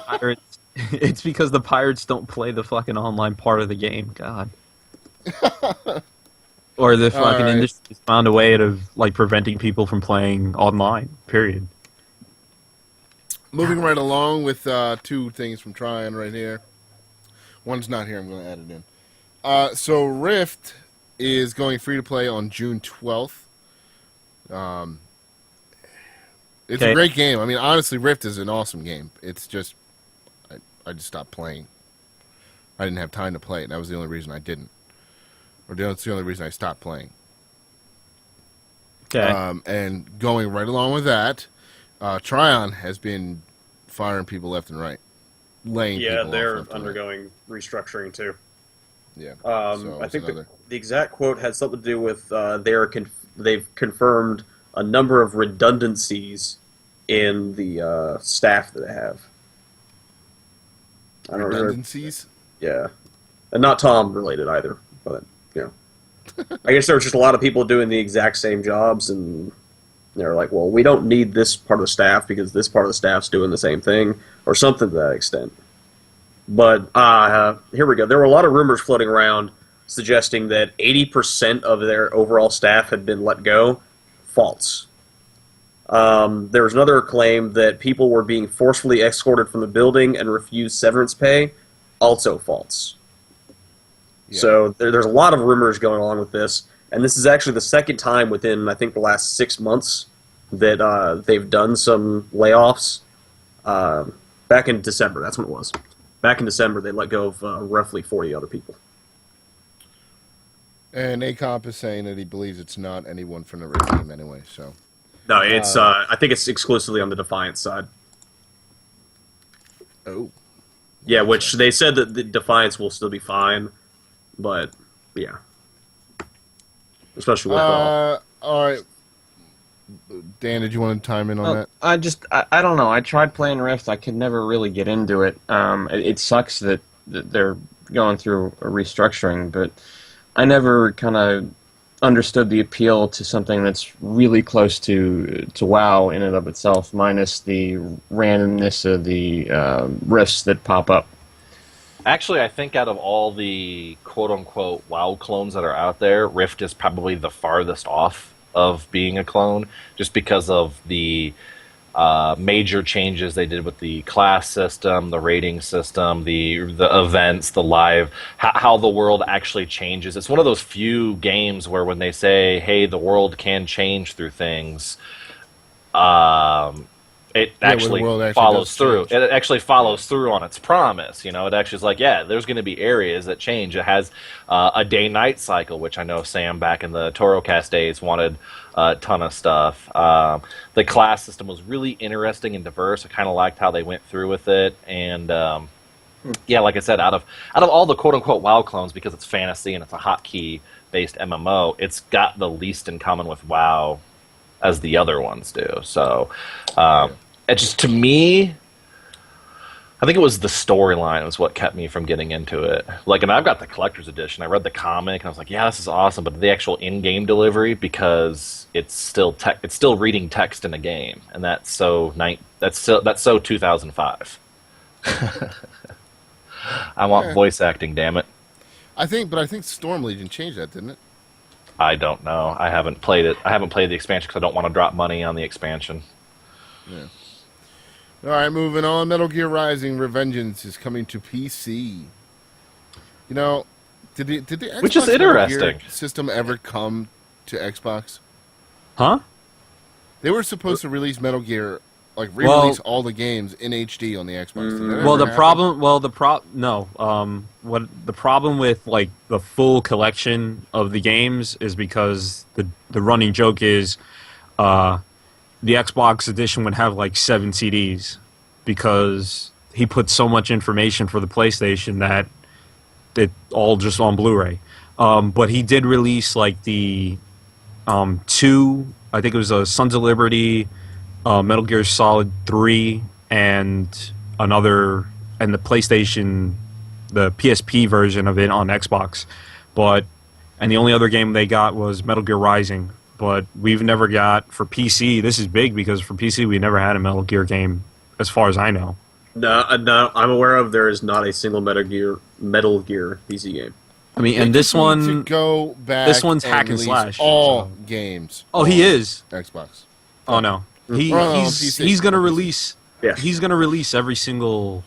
Pirates. It's because the pirates don't play the fucking online part of the game. God. Or the fucking right. industry's found a way of like preventing people from playing online. Period. Moving right along with two things from Tryon right here. One's not here. I'm going to add it in. So Rift is going free to play on June 12th. It's a Okay. great game. I mean, honestly, Rift is an awesome game. It's just, I just stopped playing. I didn't have time to play it. That was the only reason I didn't. Or that's the only reason I stopped playing. Okay. And going right along with that, Tryon has been firing people left and right. Laying Yeah, people they're off left and right. undergoing restructuring too. Yeah. I think another... the exact quote had something to do with they've confirmed a number of redundancies in the staff that they have. I don't remember. redundancies. Yeah, and not Tom related either, but you know, I guess there was just a lot of people doing the exact same jobs, and they're like, "Well, we don't need this part of the staff because this part of the staff's doing the same thing," or something to that extent. But here we go. There were a lot of rumors floating around suggesting that 80% of their overall staff had been let go. False. There was another claim that people were being forcefully escorted from the building and refused severance pay. Also false. Yeah. So there's a lot of rumors going on with this, and this is actually the second time within, I think, the last 6 months that they've done some layoffs. Back in December, that's when it was. Back in December, they let go of roughly 40 other people. And Acomp is saying that he believes it's not anyone from the Red Team anyway. So No, it's I think it's exclusively on the Defiance side. oh, Yeah, which they said that the Defiance will still be fine, but yeah, especially with All right. Dan, did you want to chime in on that? I don't know. I tried playing Rift. I could never really get into it. It sucks that they're going through a restructuring, but I never kind of understood the appeal to something that's really close to WoW in and of itself, minus the randomness of the rifts that pop up. Actually, I think out of all the quote-unquote WoW clones that are out there, Rift is probably the farthest off of being a clone, just because of the major changes they did with the class system, the rating system, the events, the live, how the world actually changes. It's one of those few games where when they say, hey, the world can change through things, it actually follows through. It actually follows through on its promise. You know, it actually is like, yeah, there's going to be areas that change. It has a day-night cycle, which I know Samm back in the Torocast days wanted a ton of stuff. The class system was really interesting and diverse. I kind of liked how they went through with it. And yeah, like I said, out of all the quote-unquote WoW clones, because it's fantasy and it's a hotkey-based MMO, it's got the least in common with WoW as the other ones do. So it just, to me, I think it was the storyline was what kept me from getting into it. Like, and I've got the collector's edition. I read the comic and I was like, yeah, this is awesome. But the actual in-game delivery, because it's still reading text in a game, and that's so 2005. I want voice acting, damn it. I think Storm Legion changed that, didn't it? I don't know. I haven't played it. I haven't played the expansion because I don't want to drop money on the expansion. Yeah. All right, moving on. Metal Gear Rising: Revengeance is coming to PC. You know, did the Xbox which is interesting Metal Gear system ever come to Xbox? Huh? They were supposed to release Metal Gear, like re-release all the games in HD on the Xbox. What the problem with like the full collection of the games is because the running joke is the Xbox edition would have like 7 CDs because he put so much information for the PlayStation that it all just on Blu-ray. But he did release like the 2, I think it was Sons of Liberty, Metal Gear Solid 3, and another, and the PlayStation, the PSP version of it on Xbox. And the only other game they got was Metal Gear Rising. But we've never got, for PC, this is big because for PC we never had a Metal Gear game, as far as I know. No, I'm aware of there is not a single Metal Gear PC game. I mean, and this one, to go back. This one's hack and slash. All games. Oh, he is Xbox. Oh no, he's gonna release. Yeah. He's gonna release every single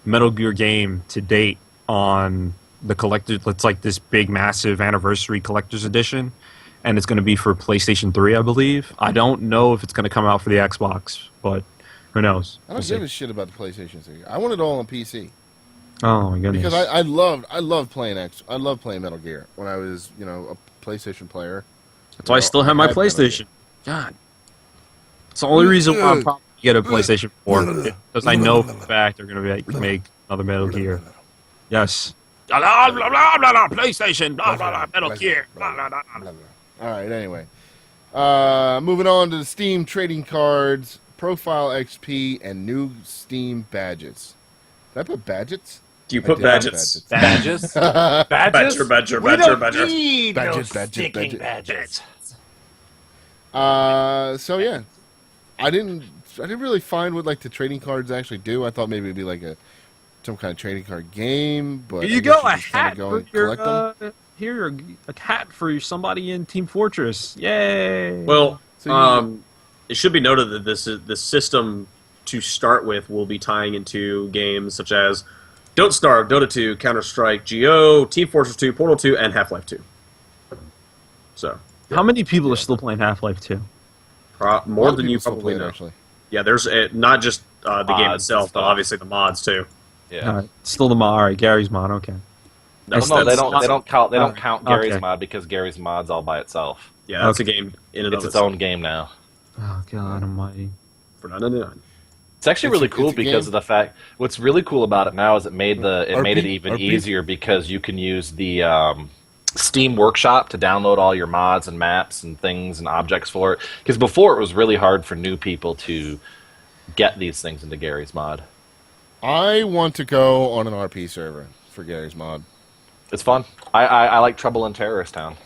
Metal Gear game to date on the collector. It's like this big, massive anniversary collector's edition. And it's going to be for PlayStation 3, I believe. I don't know if it's going to come out for the Xbox, but who knows? I don't give a shit about the PlayStation 3. I want it all on PC. Oh my goodness! Because I loved playing I loved playing Metal Gear when I was a PlayStation player. That's why I still have my PlayStation. God, it's the only reason why I'll probably get a PlayStation 4 because I know for a fact they're going to make another Metal Gear. Yes. Blah, blah, blah, blah, blah, blah, PlayStation, blah, blah, blah, Metal Gear, blah, blah, blah, blah. All right, anyway. Moving on to the Steam trading cards, Profile XP, and new Steam badges. Did I put badgets? Do you put badges? Badges? Badger. We don't need badges. So yeah. I didn't really find what like the trading cards actually do. I thought maybe it'd be like some kind of trading card game, but here you go, a hat for your here, a hat for somebody in Team Fortress. Yay! Well, it should be noted that the system to start with will be tying into games such as Don't Starve, Dota 2, Counter-Strike, GO, Team Fortress 2, Portal 2, and Half-Life 2. So, how many people are still playing Half-Life 2? More than you probably know. Actually. Yeah, there's not just the game itself, but obviously the mods too. Yeah, still the mod. All right, Gary's mod. Okay. No, they don't count Gary's mod because Gary's mod's all by itself. Yeah, that's a game in and of itself. It's its own game now. Oh God Almighty! For $9.99. It's actually really cool because of the fact. What's really cool about it now is it made it even easier because you can use the Steam Workshop to download all your mods and maps and things and objects for it. Because before it was really hard for new people to get these things into Gary's mod. I want to go on an RP server for Gary's mod. It's fun. I like Trouble in Terrorist Town.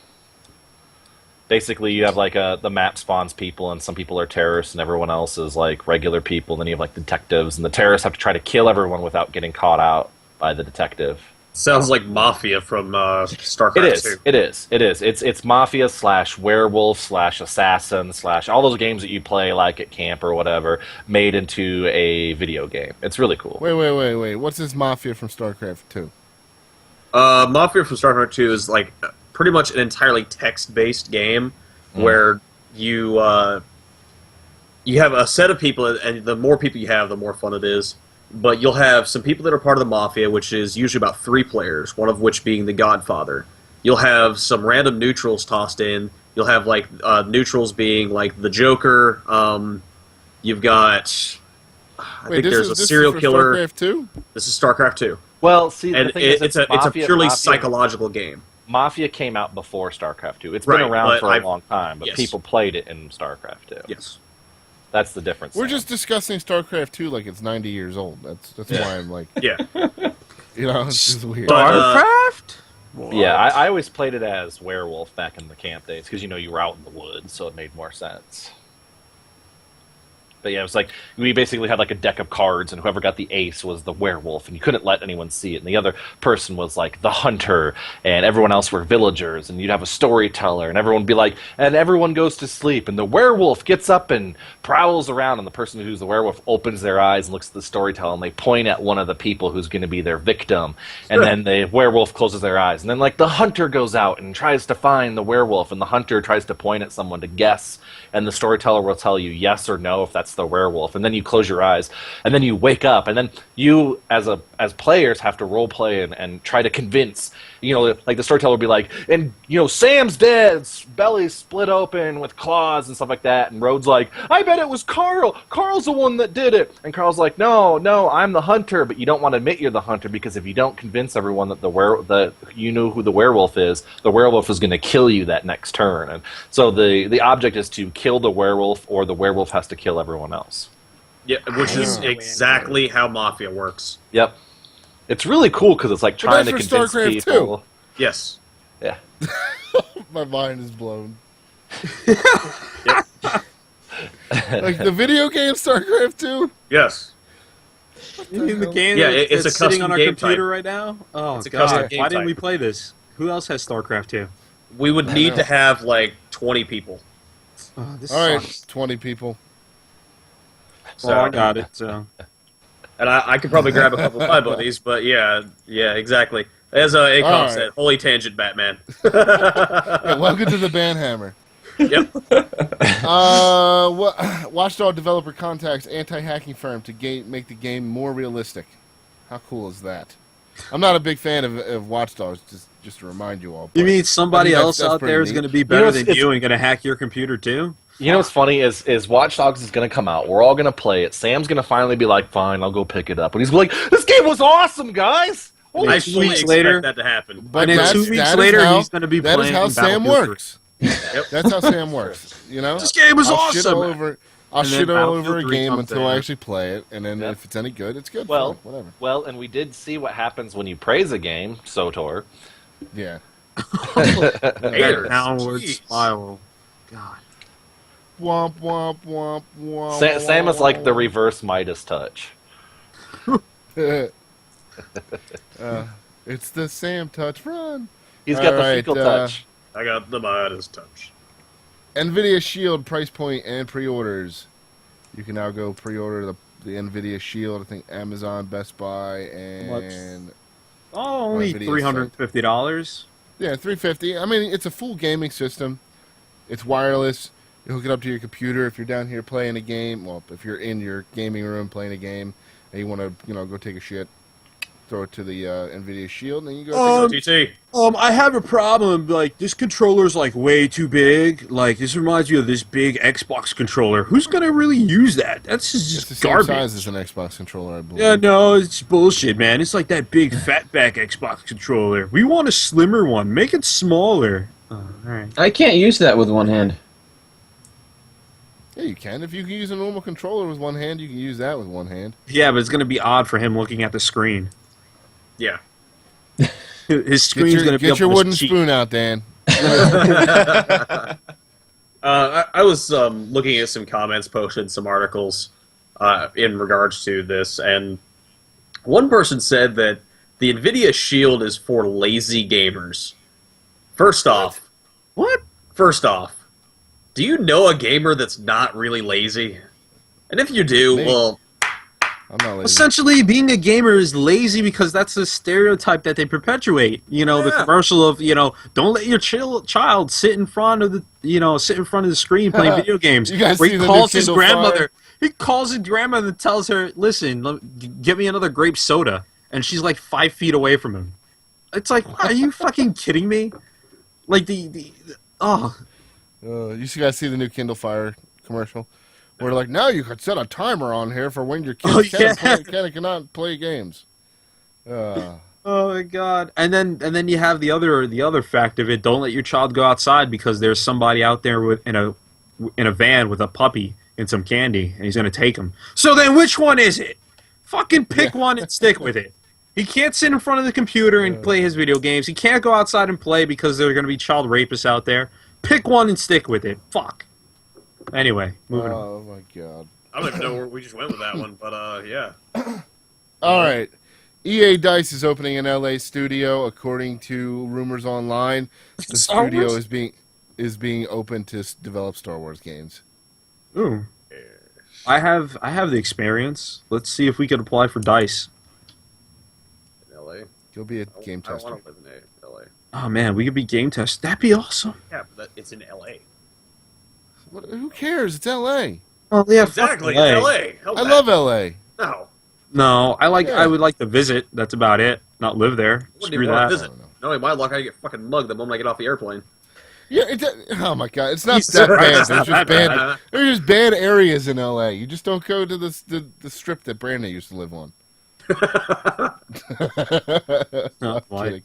Basically, you have like the map spawns people, and some people are terrorists, and everyone else is like regular people. Then you have like detectives, and the terrorists have to try to kill everyone without getting caught out by the detective. Sounds like Mafia from StarCraft 2. It is. It's Mafia / werewolf / assassin / all those games that you play like at camp or whatever, made into a video game. It's really cool. Wait. What's this Mafia from StarCraft 2? Mafia from StarCraft 2 is like pretty much an entirely text-based game where you have a set of people, and the more people you have, the more fun it is. But you'll have some people that are part of the Mafia, which is usually about 3 players, one of which being the Godfather. You'll have some random neutrals tossed in. You'll have like neutrals being like the Joker. You've got... I think there's a serial killer. StarCraft 2? This is StarCraft 2. Well, see, And the thing is, it's a purely psychological game. Mafia came out before StarCraft 2. It's Right, been around but for a long time, but yes. people played it in StarCraft 2. Yes. That's the difference. We're Sam. just discussing StarCraft 2 like it's 90 years old. That's why I'm like, Yeah. you know, it's just weird. But, StarCraft? Yeah, I always played it as werewolf back in the camp days because you were out in the woods, so it made more sense. But yeah, it was like we basically had like a deck of cards, and whoever got the ace was the werewolf, and you couldn't let anyone see it. And the other person was like the hunter, and everyone else were villagers. And you'd have a storyteller, and everyone would be like, and everyone goes to sleep, and the werewolf gets up and prowls around, and the person who's the werewolf opens their eyes and looks at the storyteller, and they point at one of the people who's going to be their victim, and then the werewolf closes their eyes, and then like the hunter goes out and tries to find the werewolf, and the hunter tries to point at someone to guess, and the storyteller will tell you yes or no if that's the werewolf, and then you close your eyes, and then you wake up, and then you as players have to role play and try to convince, like the storyteller will be like, and Sam's dead, belly's split open with claws and stuff like that, and Rhode's like, I bet it was Carl's the one that did it, and Carl's like, no, I'm the hunter, but you don't want to admit you're the hunter, because if you don't convince everyone that you know who the werewolf is going to kill you that next turn. And so the object is to kill the werewolf, or the werewolf has to kill everyone else. Yeah, which is exactly how Mafia works. Yep. It's really cool because it's like trying to that's convince for StarCraft people. 2. Yes. Yeah. My mind is blown. Like the video game StarCraft 2? Yes. You mean the game Yeah, that's it's a sitting custom on our game computer type. right now? Oh, It's a custom game why didn't type. we play this? Who else has StarCraft 2? We would need to have like 20 people. Oh, this All right, sucks. 20 people. So I got it. So And I could probably grab a couple of my buddies, but yeah, exactly. As Acom All right. said, holy tangent, Batman. Yeah, welcome to the Banhammer. Yep. Watchdog developer contacts anti-hacking firm to make the game more realistic. How cool is that? I'm not a big fan of Watchdogs, just to remind you all. you but mean somebody I think else that's out pretty there is neat. going to be better it's- than you and going to hack your computer too? You know what's funny is Watch Dogs is going to come out. We're all going to play it. Sam's going to finally be like, fine, I'll go pick it up. And he's like, this game was awesome, guys! I Two fully weeks expect later- that to happen. But And then that's- 2 weeks that is later, how- he's going to be that is playing how Sam Battlefield works. That's how Sam works. You know, This game is I'll shit all awesome! over. I'll And then shit all over a Battlefield 3 game comes until I out. actually play it, and then Yep. if it's any good, it's good. Well, fine, whatever. Well, and we did see what happens when you praise a game, SOTOR. Yeah. Haters. Downward Jeez. spiral. God. Womp womp womp womp. Sam is like the reverse Midas touch. It's the Sam touch. Run. He's got All the right, fecal touch. I got the Midas touch. Nvidia Shield price point and pre-orders. You can now go pre-order the Nvidia Shield. I think Amazon, Best Buy, and Oh, only Nvidia $350. yeah, $350. I mean, it's a full gaming system. It's wireless. You hook it up to your computer if you're down here playing a game. Well, if you're in your gaming room playing a game and you want to, go take a shit, throw it to the Nvidia Shield, and then you go. TT. I have a problem. Like, this controller's like way too big. Like, this reminds me of this big Xbox controller. Who's gonna really use that? That's It's just the same garbage. size as an Xbox controller, I believe. Yeah, no, it's bullshit, man. It's like that big fatback Xbox controller. We want a slimmer one. Make it smaller. Oh, all right. I can't use that with one hand. Yeah, you can. If you can use a normal controller with one hand, you can use that with one hand. Yeah, but it's gonna be odd for him looking at the screen. Yeah. His screen's gonna be Get up your on his wooden cheek. spoon out, Dan. I was looking at some comments posted, some articles in regards to this, and one person said that the Nvidia Shield is for lazy gamers. First off, do you know a gamer that's not really lazy? And if you do, Me. well, I'm not lazy. Essentially, being a gamer is lazy because that's the stereotype that they perpetuate. You know, the Yeah. commercial of, don't let your child sit in front of the screen playing video games. You guys Where see he the calls new his Kindle grandmother. Fire? He calls his grandmother and tells her, "Listen, give me another grape soda," and she's like 5 feet away from him. It's like, are you fucking kidding me? Like oh. You guys see the new Kindle Fire commercial? Where like, now you could set a timer on here for when your kids cannot play games. Oh my god! And then you have the other fact of it. Don't let your child go outside because there's somebody out there in a van with a puppy and some candy, and he's gonna take him. So then, which one is it? Fucking pick one and stick with it. He can't sit in front of the computer and play his video games. He can't go outside and play because there are gonna be child rapists out there. Pick one and stick with it. Fuck. Anyway, moving on. Oh my god. I don't even know where we just went with that one, but yeah. All right. EA Dice is opening an LA studio, according to rumors online. The Star studio Wars? is being open to develop Star Wars games. Ooh. I have the experience. Let's see if we can apply for Dice. In LA. You'll be a game I tester. want to live in LA. Oh man, we could be game test. That'd be awesome. Yeah, but it's in LA. Who cares? It's LA. Oh yeah, Exactly, fuck it's LA. LA. How's I that? love LA. No. No, I Yeah. would like to visit. That's about it. Not live there. Wouldn't Screw even want that. to visit. No, in my luck, I get fucking mugged the moment I get off the airplane. Yeah, oh my god, it's not Jesus that Christ, bad. it's not that bad. There's just bad areas in LA. You just don't go to the strip that Brandon used to live on. No, I'm why? kidding.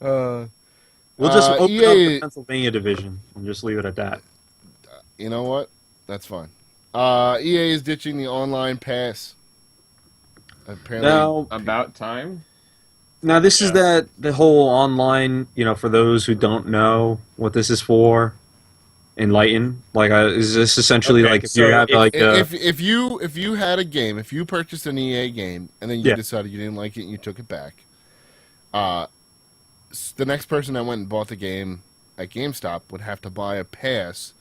We'll just open up EA the Pennsylvania division and just leave it at that. You know what? That's fine. EA is ditching the online pass. Apparently, Now, About time. this is the whole online. For those who don't know what this is for, enlighten. Like, is this essentially Okay, like if so you have like if you had a game, if you purchased an EA game and then you Yeah. decided you didn't like it and you took it back, the next person that went and bought the game at GameStop would have to buy a pass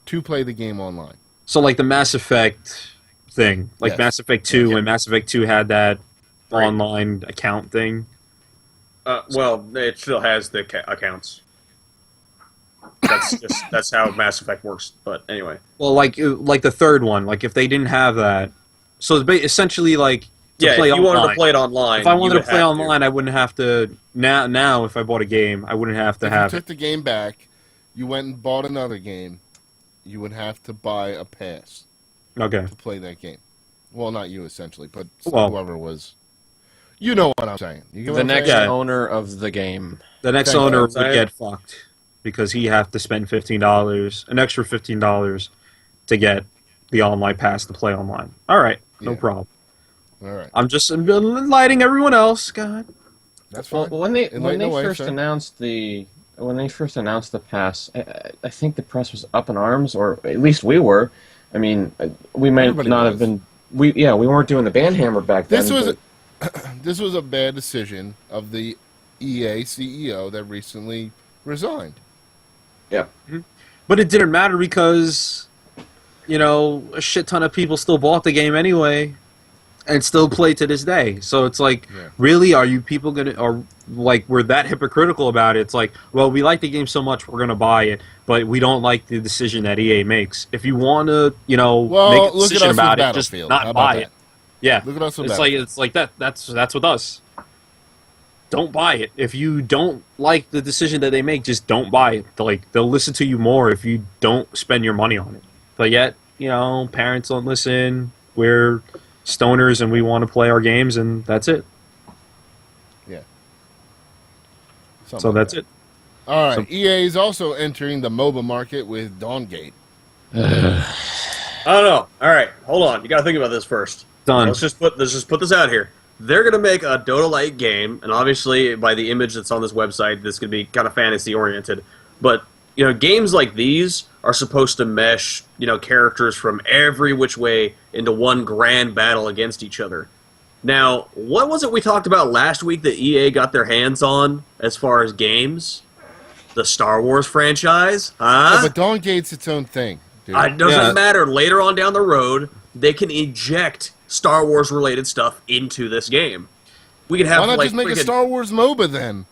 to play the game online. so like the Mass Effect thing, like Yes. Mass Effect 2, Yeah. when Mass Effect 2 had that Right. online account thing. Well, it still has the accounts. That's how Mass Effect works. But anyway, Well, like the third one, like if they didn't have that, so it's essentially like to yeah, play if you wanted to online. play it online, If I you wanted to would play have online, I wouldn't have to. Now, if I bought a game, I wouldn't have to If have you it. took the game back, you went and bought another game, you would have to buy a pass Okay. to play that game. Well, not you essentially, but Well- whoever was. You know what I'm saying. You get what The I'm next saying? Yeah. owner of the game. The next Thank you. owner would Saying. get fucked because he have to spend $15, an extra $15, to get the online pass to play online. All right, no Yeah. problem. All right, I'm just enlightening everyone else. God. that's Well, fine. when they Enlighten the way, first sir. announced the pass, I think the press was up in arms, or at least we were. I mean, we might Everybody not was. have been. We weren't doing the banhammer back then. This was but- this was a bad decision of the EA CEO that recently resigned. yeah. But it didn't matter because, a shit ton of people still bought the game anyway and still play to this day. So it's like, Yeah. really, are you people going to, or like, we're that hypocritical about it? It's like, well, we like the game so much, we're going to buy it, but we don't like the decision that EA makes. If you want to, Well, make a look at decision us with about it, just Battlefield. not How about buy that? it. Yeah. Look at us with It's Battlefield. like that. That's with us. don't buy it. If you don't like the decision that they make, just don't buy it. They'll listen to you more if you don't spend your money on it. But yet, parents don't listen. We're stoners and we want to play our games, and that's it. Yeah. So that's it. All right. EA is also entering the MOBA market with Dawngate. I don't know. All right, hold on. You got to think about this first. Done. Let's just put this out here. They're going to make a Dota-like game, and obviously, by the image that's on this website, this could be kind of fantasy-oriented. But games like these are supposed to mesh, characters from every which way into one grand battle against each other. Now, what was it we talked about last week that EA got their hands on as far as games? The Star Wars franchise? Huh? Yeah, but Dawngate's its own thing, dude. It doesn't matter. Later on down the road, they can inject Star Wars-related stuff into this game. We could have Why not just make a Star Wars MOBA then?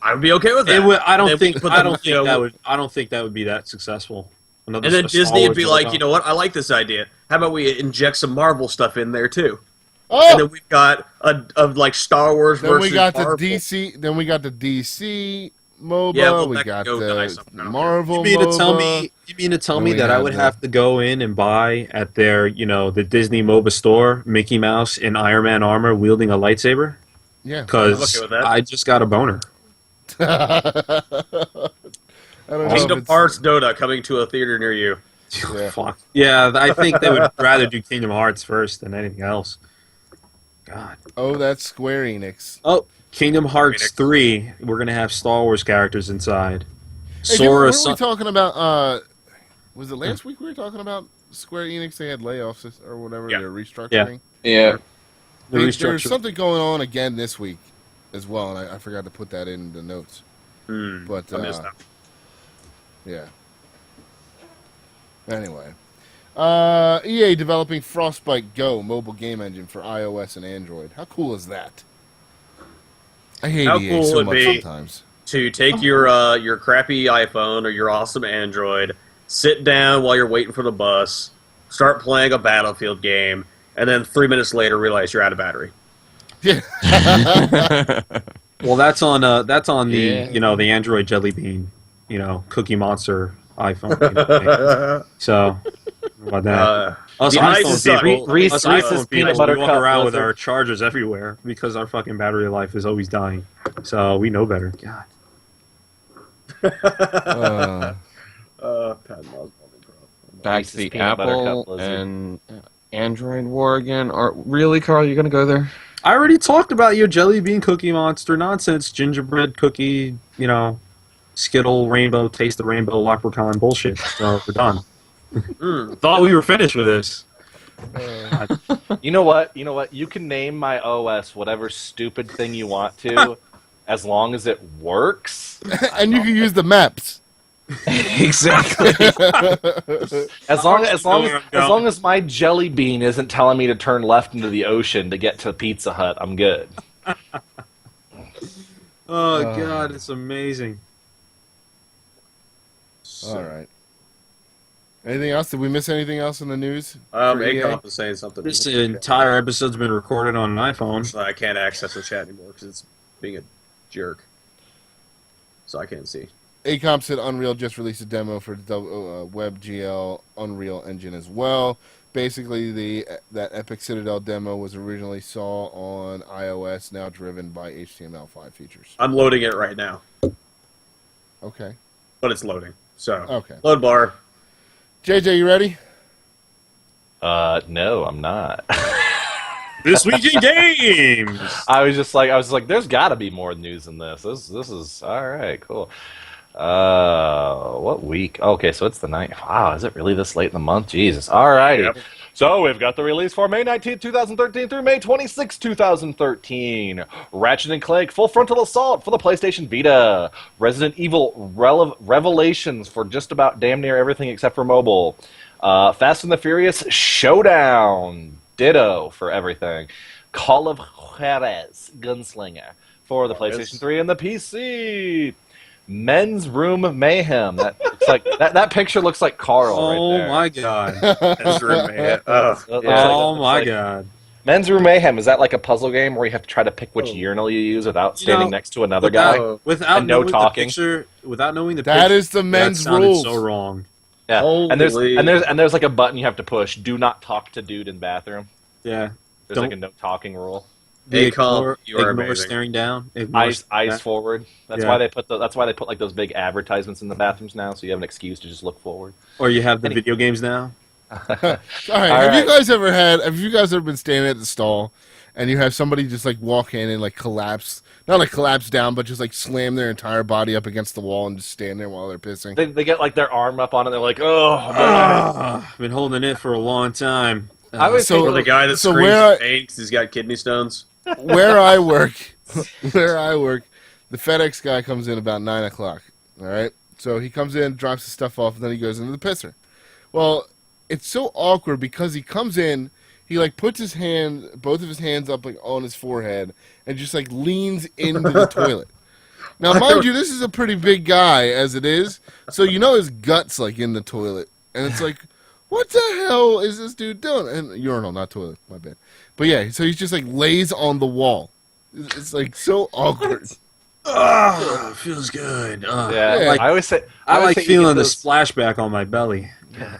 I would be okay with that. I don't think that would be that successful. And then Disney would be like, you know what? I like this idea. How about we inject some Marvel stuff in there too? Oh! And then we've got a Star Wars Then versus we got Marvel. the DC. Then we got the DC MOBA. Yeah, well, we that got could go the die sometime. Marvel You mean MOBA. to tell me we that I have would the- have to go in and buy at their, the Disney MOBA store, Mickey Mouse in Iron Man armor wielding a lightsaber? Yeah. Because I'm okay with that. I just got a boner. I don't know. Kingdom Hearts Dota coming to a theater near you. Yeah. Fuck. Yeah, I think they would rather do Kingdom Hearts first than anything else. God. Oh, that's Square Enix. Oh, Kingdom Hearts 3. We're gonna have Star Wars characters inside. Hey, Sora. what were we talking about? Was it last week we were talking about Square Enix? They had layoffs or whatever. Yeah. They're restructuring. Yeah. There's something going on again this week as well, and I forgot to put that in the notes. But I missed that. yeah. Anyway, EA developing Frostbite Go mobile game engine for iOS and Android. How cool is that? I hate How EA cool so would much be- sometimes. To take your crappy iPhone or your awesome Android, sit down while you're waiting for the bus, start playing a Battlefield game, and then 3 minutes later realize you're out of battery. Yeah. Well, that's on the Yeah. the Android Jelly Bean, Cookie Monster iPhone. So, how about that? Us the iPhone ice suck. people, Reese's us iPhone peanut people, butter we walk cup around with blizzard. our chargers everywhere because our fucking battery life is always dying. So we know better. God. Patton Oswalt improv. Back Reese's to the peanut butter cup Apple blizzard. and Android war again. Really, Carl? You're gonna go there? I already talked about your Jelly Bean Cookie Monster nonsense, gingerbread cookie, Skittle Rainbow, Taste the Rainbow, Leprechaun bullshit. So we're done. Thought we were finished with this. You know what? You can name my OS whatever stupid thing you want to, as long as it works. And you can use the maps. Exactly. As long as my jelly bean isn't telling me to turn left into the ocean to get to Pizza Hut, I'm good. Oh God, it's amazing. All right. Anything else? Did we miss anything else in the news? for EA? Acom is saying something. This entire episode's been recorded on an iPhone. I can't access the chat anymore because it's being a jerk. So I can't see. Acom said Unreal just released a demo for WebGL Unreal Engine as well. Basically, that Epic Citadel demo was originally saw on iOS, now driven by HTML5 features. I'm loading it right now, Okay. but it's loading. So Okay. load bar. JJ, you ready? No, I'm not. This week in games. I was like, there's got to be more news than this. This is all right, cool. What week? Okay, so it's the night. Wow, is it really this late in the month? Jesus. All righty. Yep. So we've got the release for May 19th, 2013 through May 26th, 2013. Ratchet & Clank Full Frontal Assault for the PlayStation Vita. Resident Evil Revelations for just about damn near everything except for mobile. Fast and the Furious Showdown. Ditto for everything. Call of Juarez Gunslinger for the PlayStation 3 and the PC. Men's Room Mayhem. That looks like that picture looks like Carl right Oh there. my God. That's roommate. Looks Oh like- my God. Men's Room Mayhem, is that like a puzzle game where you have to try to pick which urinal you use without standing next to another guy? Without And no knowing talking. the picture, without knowing the That picture, is the men's that sounded rules. so wrong. Yeah, Holy. and there's like a button you have to push. Do not talk to dude in bathroom. Yeah. There's like a no talking rule. Acom, you are ignore amazing. staring down. Ignore Eyes staring forward. That's Yeah. why they put like those big advertisements in the bathrooms now, so you have an excuse to just look forward. Or you have the video games now. All right. Have you guys ever been standing at the stall and you have somebody just like walk in and like collapse, not like collapse down, but just like slam their entire body up against the wall and just stand there while they're pissing? They get like their arm up on it. They're like, oh. I've been holding it for a long time. I always So- think Or the guy that So screams where in pain because he's got kidney stones. Where I work, the FedEx guy comes in about 9 o'clock. All right, so he comes in, drops his stuff off, and then he goes into the pisser. Well, it's so awkward because he comes in, he like puts both of his hands up like on his forehead, and just like leans into the toilet. Now, mind you, this is a pretty big guy as it is, so you know his guts like in the toilet, and it's like, what the hell is this dude doing? And urinal, not toilet, my bad. But yeah, so he's just like lays on the wall. It's like so awkward. Oh, feels good. Yeah, Yeah. I always say I like hate feeling the those- splashback on my belly.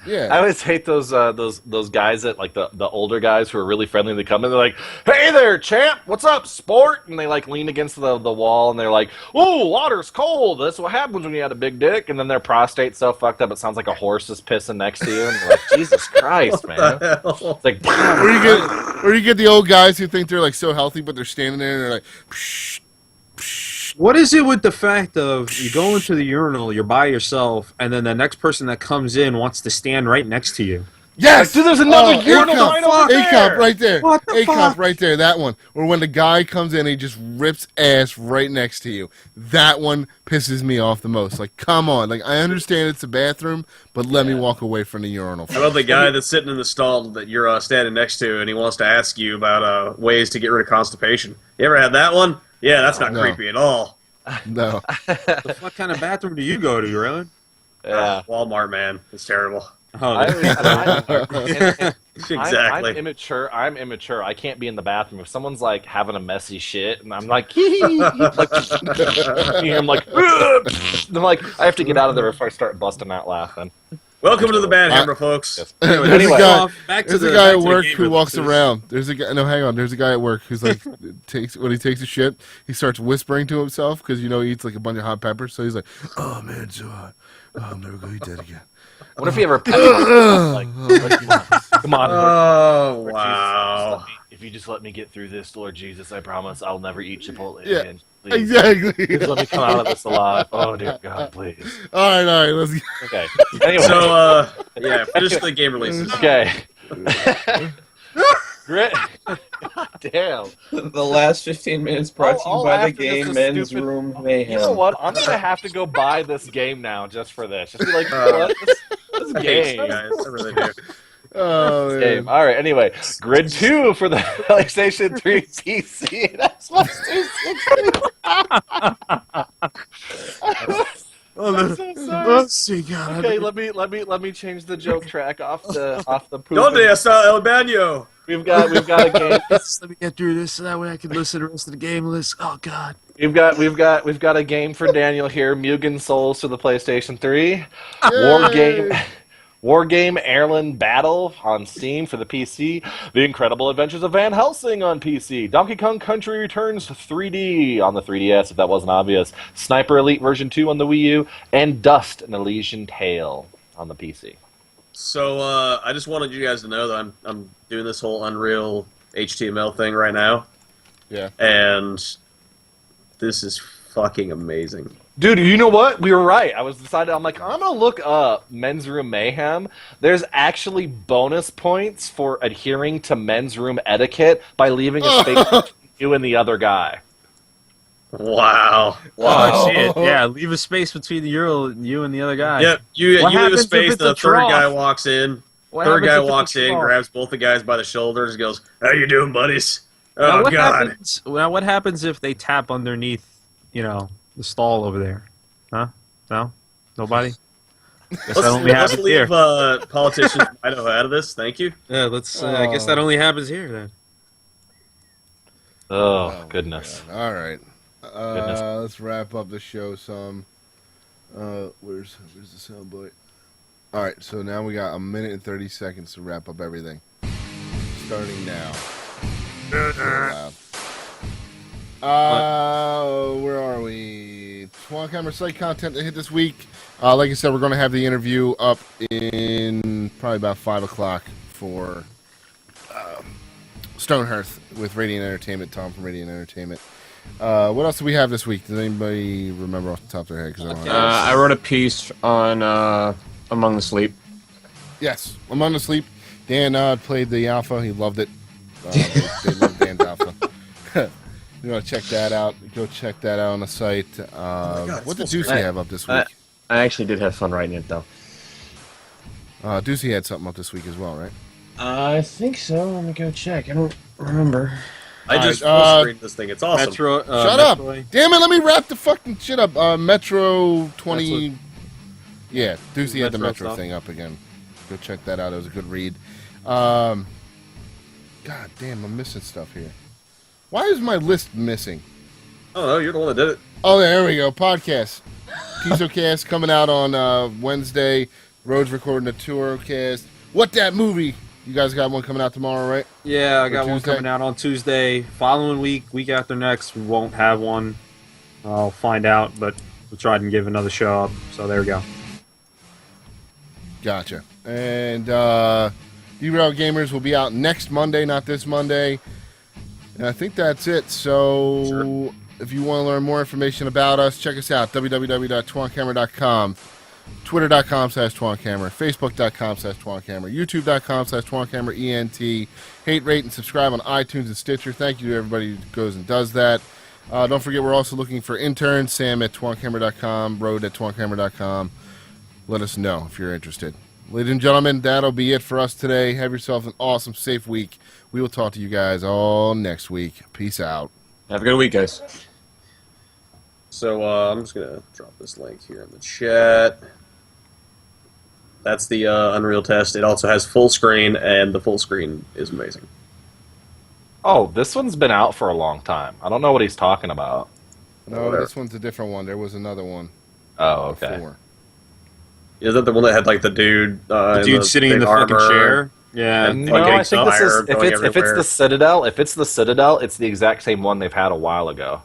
Yeah. I always hate those guys that like the older guys who are really friendly. They come in, they're like, "Hey there, champ, what's up, sport?" And they like lean against the wall and they're like, "Oh, water's cold. That's what happens when you had a big dick." And then their prostate's so fucked up it sounds like a horse is pissing next to you. And you're like, Jesus Christ, man! It's like, Or you get the old guys who think they're like so healthy, but they're standing there and they're like, psh, psh. What is it with the fact of you go into the urinal, you're by yourself, and then the next person that comes in wants to stand right next to you? Yes, Like, dude, there's another urinal A-cup. line over there. A-cup right there. What the A-cup fuck? right there. That one. Or when the guy comes in, he just rips ass right next to you. That one pisses me off the most. Like, come on. Like, I understand it's a bathroom, but let me walk away from the urinal. How about the guy that's sitting in the stall that you're standing next to, and he wants to ask you about ways to get rid of constipation? You ever had that one? Yeah, that's not No. creepy at all. No. What kind of bathroom do you go to, really? yeah. Oh, Walmart, man, it's terrible. Exactly. I'm immature. I can't be in the bathroom if someone's like having a messy shit, and I'm like, like I'm like, I'm like, I have to get out of there before I start busting out laughing. Welcome to the Bad Hammer, folks. Yes. There's Anyway. a guy, back to there's a the guy back at to the work game who of walks this. around. There's a guy. No, hang on. There's a guy at work who's like when he takes a shit, he starts whispering to himself because he eats like a bunch of hot peppers. So he's like, "Oh man, it's so hot. Oh, I'm never gonna eat that again." What if you ever like, come on, Oh, Lord wow. Jesus, if you just let me get through this, Lord Jesus, I promise I'll never eat Chipotle Yeah, again. Please. Exactly. Please let me come out of this alive. Oh dear God, please. all right. Let's. Okay. Anyway. So, yeah, finish the game releases. Okay. Grit. God damn. The last 15 minutes brought to you All by the after game just a Men's stupid- Room Mayhem. You know what? I'm gonna have to go buy this game now just for this. Just be like, you know what? This I hate you game. guys. I really do. Oh This man. game. All right. Anyway, Grid 2 for the PlayStation 3 PC and Xbox 360. I'm so sorry. see, God. Okay, let me change the joke track off the poop. Donde está el baño? We've got a game. Let me get through this so that way I can listen to the rest of the game list. Oh God. We've got a game for Daniel here. Mugen Souls for the PlayStation 3. War Game Airland Battle on Steam for the PC. The Incredible Adventures of Van Helsing on PC. Donkey Kong Country Returns 3D on the 3DS, if that wasn't obvious. Sniper Elite version 2 on the Wii U. And Dust, an Elysian Tale on the PC. So, I just wanted you guys to know that I'm doing this whole Unreal HTML thing right now, Yeah. and this is fucking amazing. Dude, you know what? We were right. I'm like, I'm going to look up Men's Room Mayhem. There's actually bonus points for adhering to men's room etiquette by leaving a space between you and the other guy. Wow. Oh shit! Yeah, leave a space between you and the other guy. Yep, you leave a happens if space, it's the a third trough? guy walks in. What Third happens guy if it's a walks in, trough? grabs both the guys by the shoulders, and goes, "How you doing, buddies?" Now, Oh what God! happens? Now, what happens if they tap underneath, the stall over there? Huh? No, nobody. Guess that only Let's happens leave here. politicians from Idaho out of this. Thank you. Yeah, let's. I guess that only happens here then. Oh, goodness. God. All right. Goodness. Let's wrap up the show some. Where's the soundboy? All right, so now we got a minute and 30 seconds to wrap up everything. Starting now. Very loud. Where are we? Swan Camera site content to hit this week. Like I said, we're going to have the interview up in probably about 5 o'clock for Stonehearth with Radiant Entertainment, Tom from Radiant Entertainment. What else do we have this week? Does anybody remember off the top of their head? 'Cause I don't have I wrote a piece on Among the Sleep. Yes, Among the Sleep. Dan played the alpha. He loved it. They love Dan's alpha. You want to check that out? Go check that out on the site. What did Deucey have up this week? I actually did have fun writing it, though. Deucey had something up this week as well, right? I think so. Let me go check. I don't remember. I just full screened this thing. It's awesome. Metro. Shut up! Metroid. Damn it! Let me wrap the fucking shit up. Metro 20. Yeah, Deucey had the Metro stuff. thing up again. Go check that out. It was a good read. God damn, I'm missing stuff here. Why is my list missing? Oh, no, you're the one that did it. Oh, there we go. Podcast. Pizocast coming out on Wednesday. Rhodes recording a Tourcast. What that movie? You guys got one coming out tomorrow, right? Yeah, I got one Tuesday? coming out on Tuesday. Following week after next, we won't have one. I'll find out, but we'll try and give another show up. So there we go. Gotcha. And Derail Gamers will be out next Monday, not this Monday. And I think that's it. So if you want to learn more information about us, check us out, www.twancamera.com, twitter.com/twancamera, facebook.com/twancamera, youtube.com/twancamera, hate, rate, and subscribe on iTunes and Stitcher. Thank you to everybody who goes and does that. Don't forget, we're also looking for interns, Samm at twancamera.com, Road at twancamera.com. Let us know if you're interested. Ladies and gentlemen, that'll be it for us today. Have yourself an awesome, safe week. We will talk to you guys all next week. Peace out. Have a good week, guys. So I'm just going to drop this link here in the chat. That's the Unreal test. It also has full screen, and the full screen is amazing. Oh, this one's been out for a long time. I don't know what he's talking about. No, Whatever. this one's a different one. There was another one Oh, okay. before. Is that the one that had like the dude? The dude sitting in the fucking armor? chair. Yeah. And No, like, I getting think this is fire going if it's the everywhere. Citadel. If it's the Citadel, it's the exact same one they've had a while ago.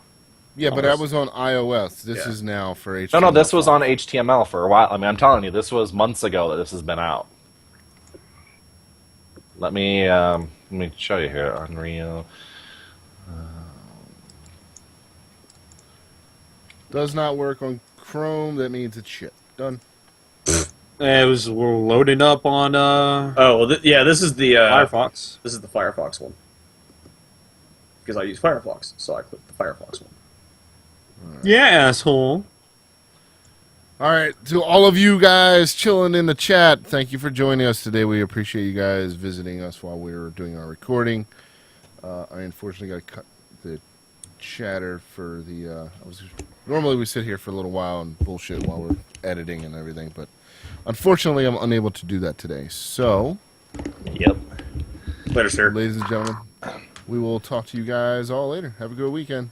Yeah, but that was on iOS. This Yeah. is now for HTML. No, this was on HTML for a while. I mean, I'm telling you, this was months ago that this has been out. Let me show you here. Unreal. Does not work on Chrome. That means it's shit. Done. We're loading up on Oh, well, yeah. This is the Firefox. This is the Firefox one. Because I use Firefox, so I clicked the Firefox one. Yeah, asshole. All right, to all of you guys chilling in the chat, thank you for joining us today. We appreciate you guys visiting us while we were doing our recording. I unfortunately got to cut the chatter for the. Normally we sit here for a little while and bullshit while we're editing and everything, but unfortunately I'm unable to do that today. So, Yep. Later, sir. ladies and gentlemen, we will talk to you guys all later. Have a good weekend.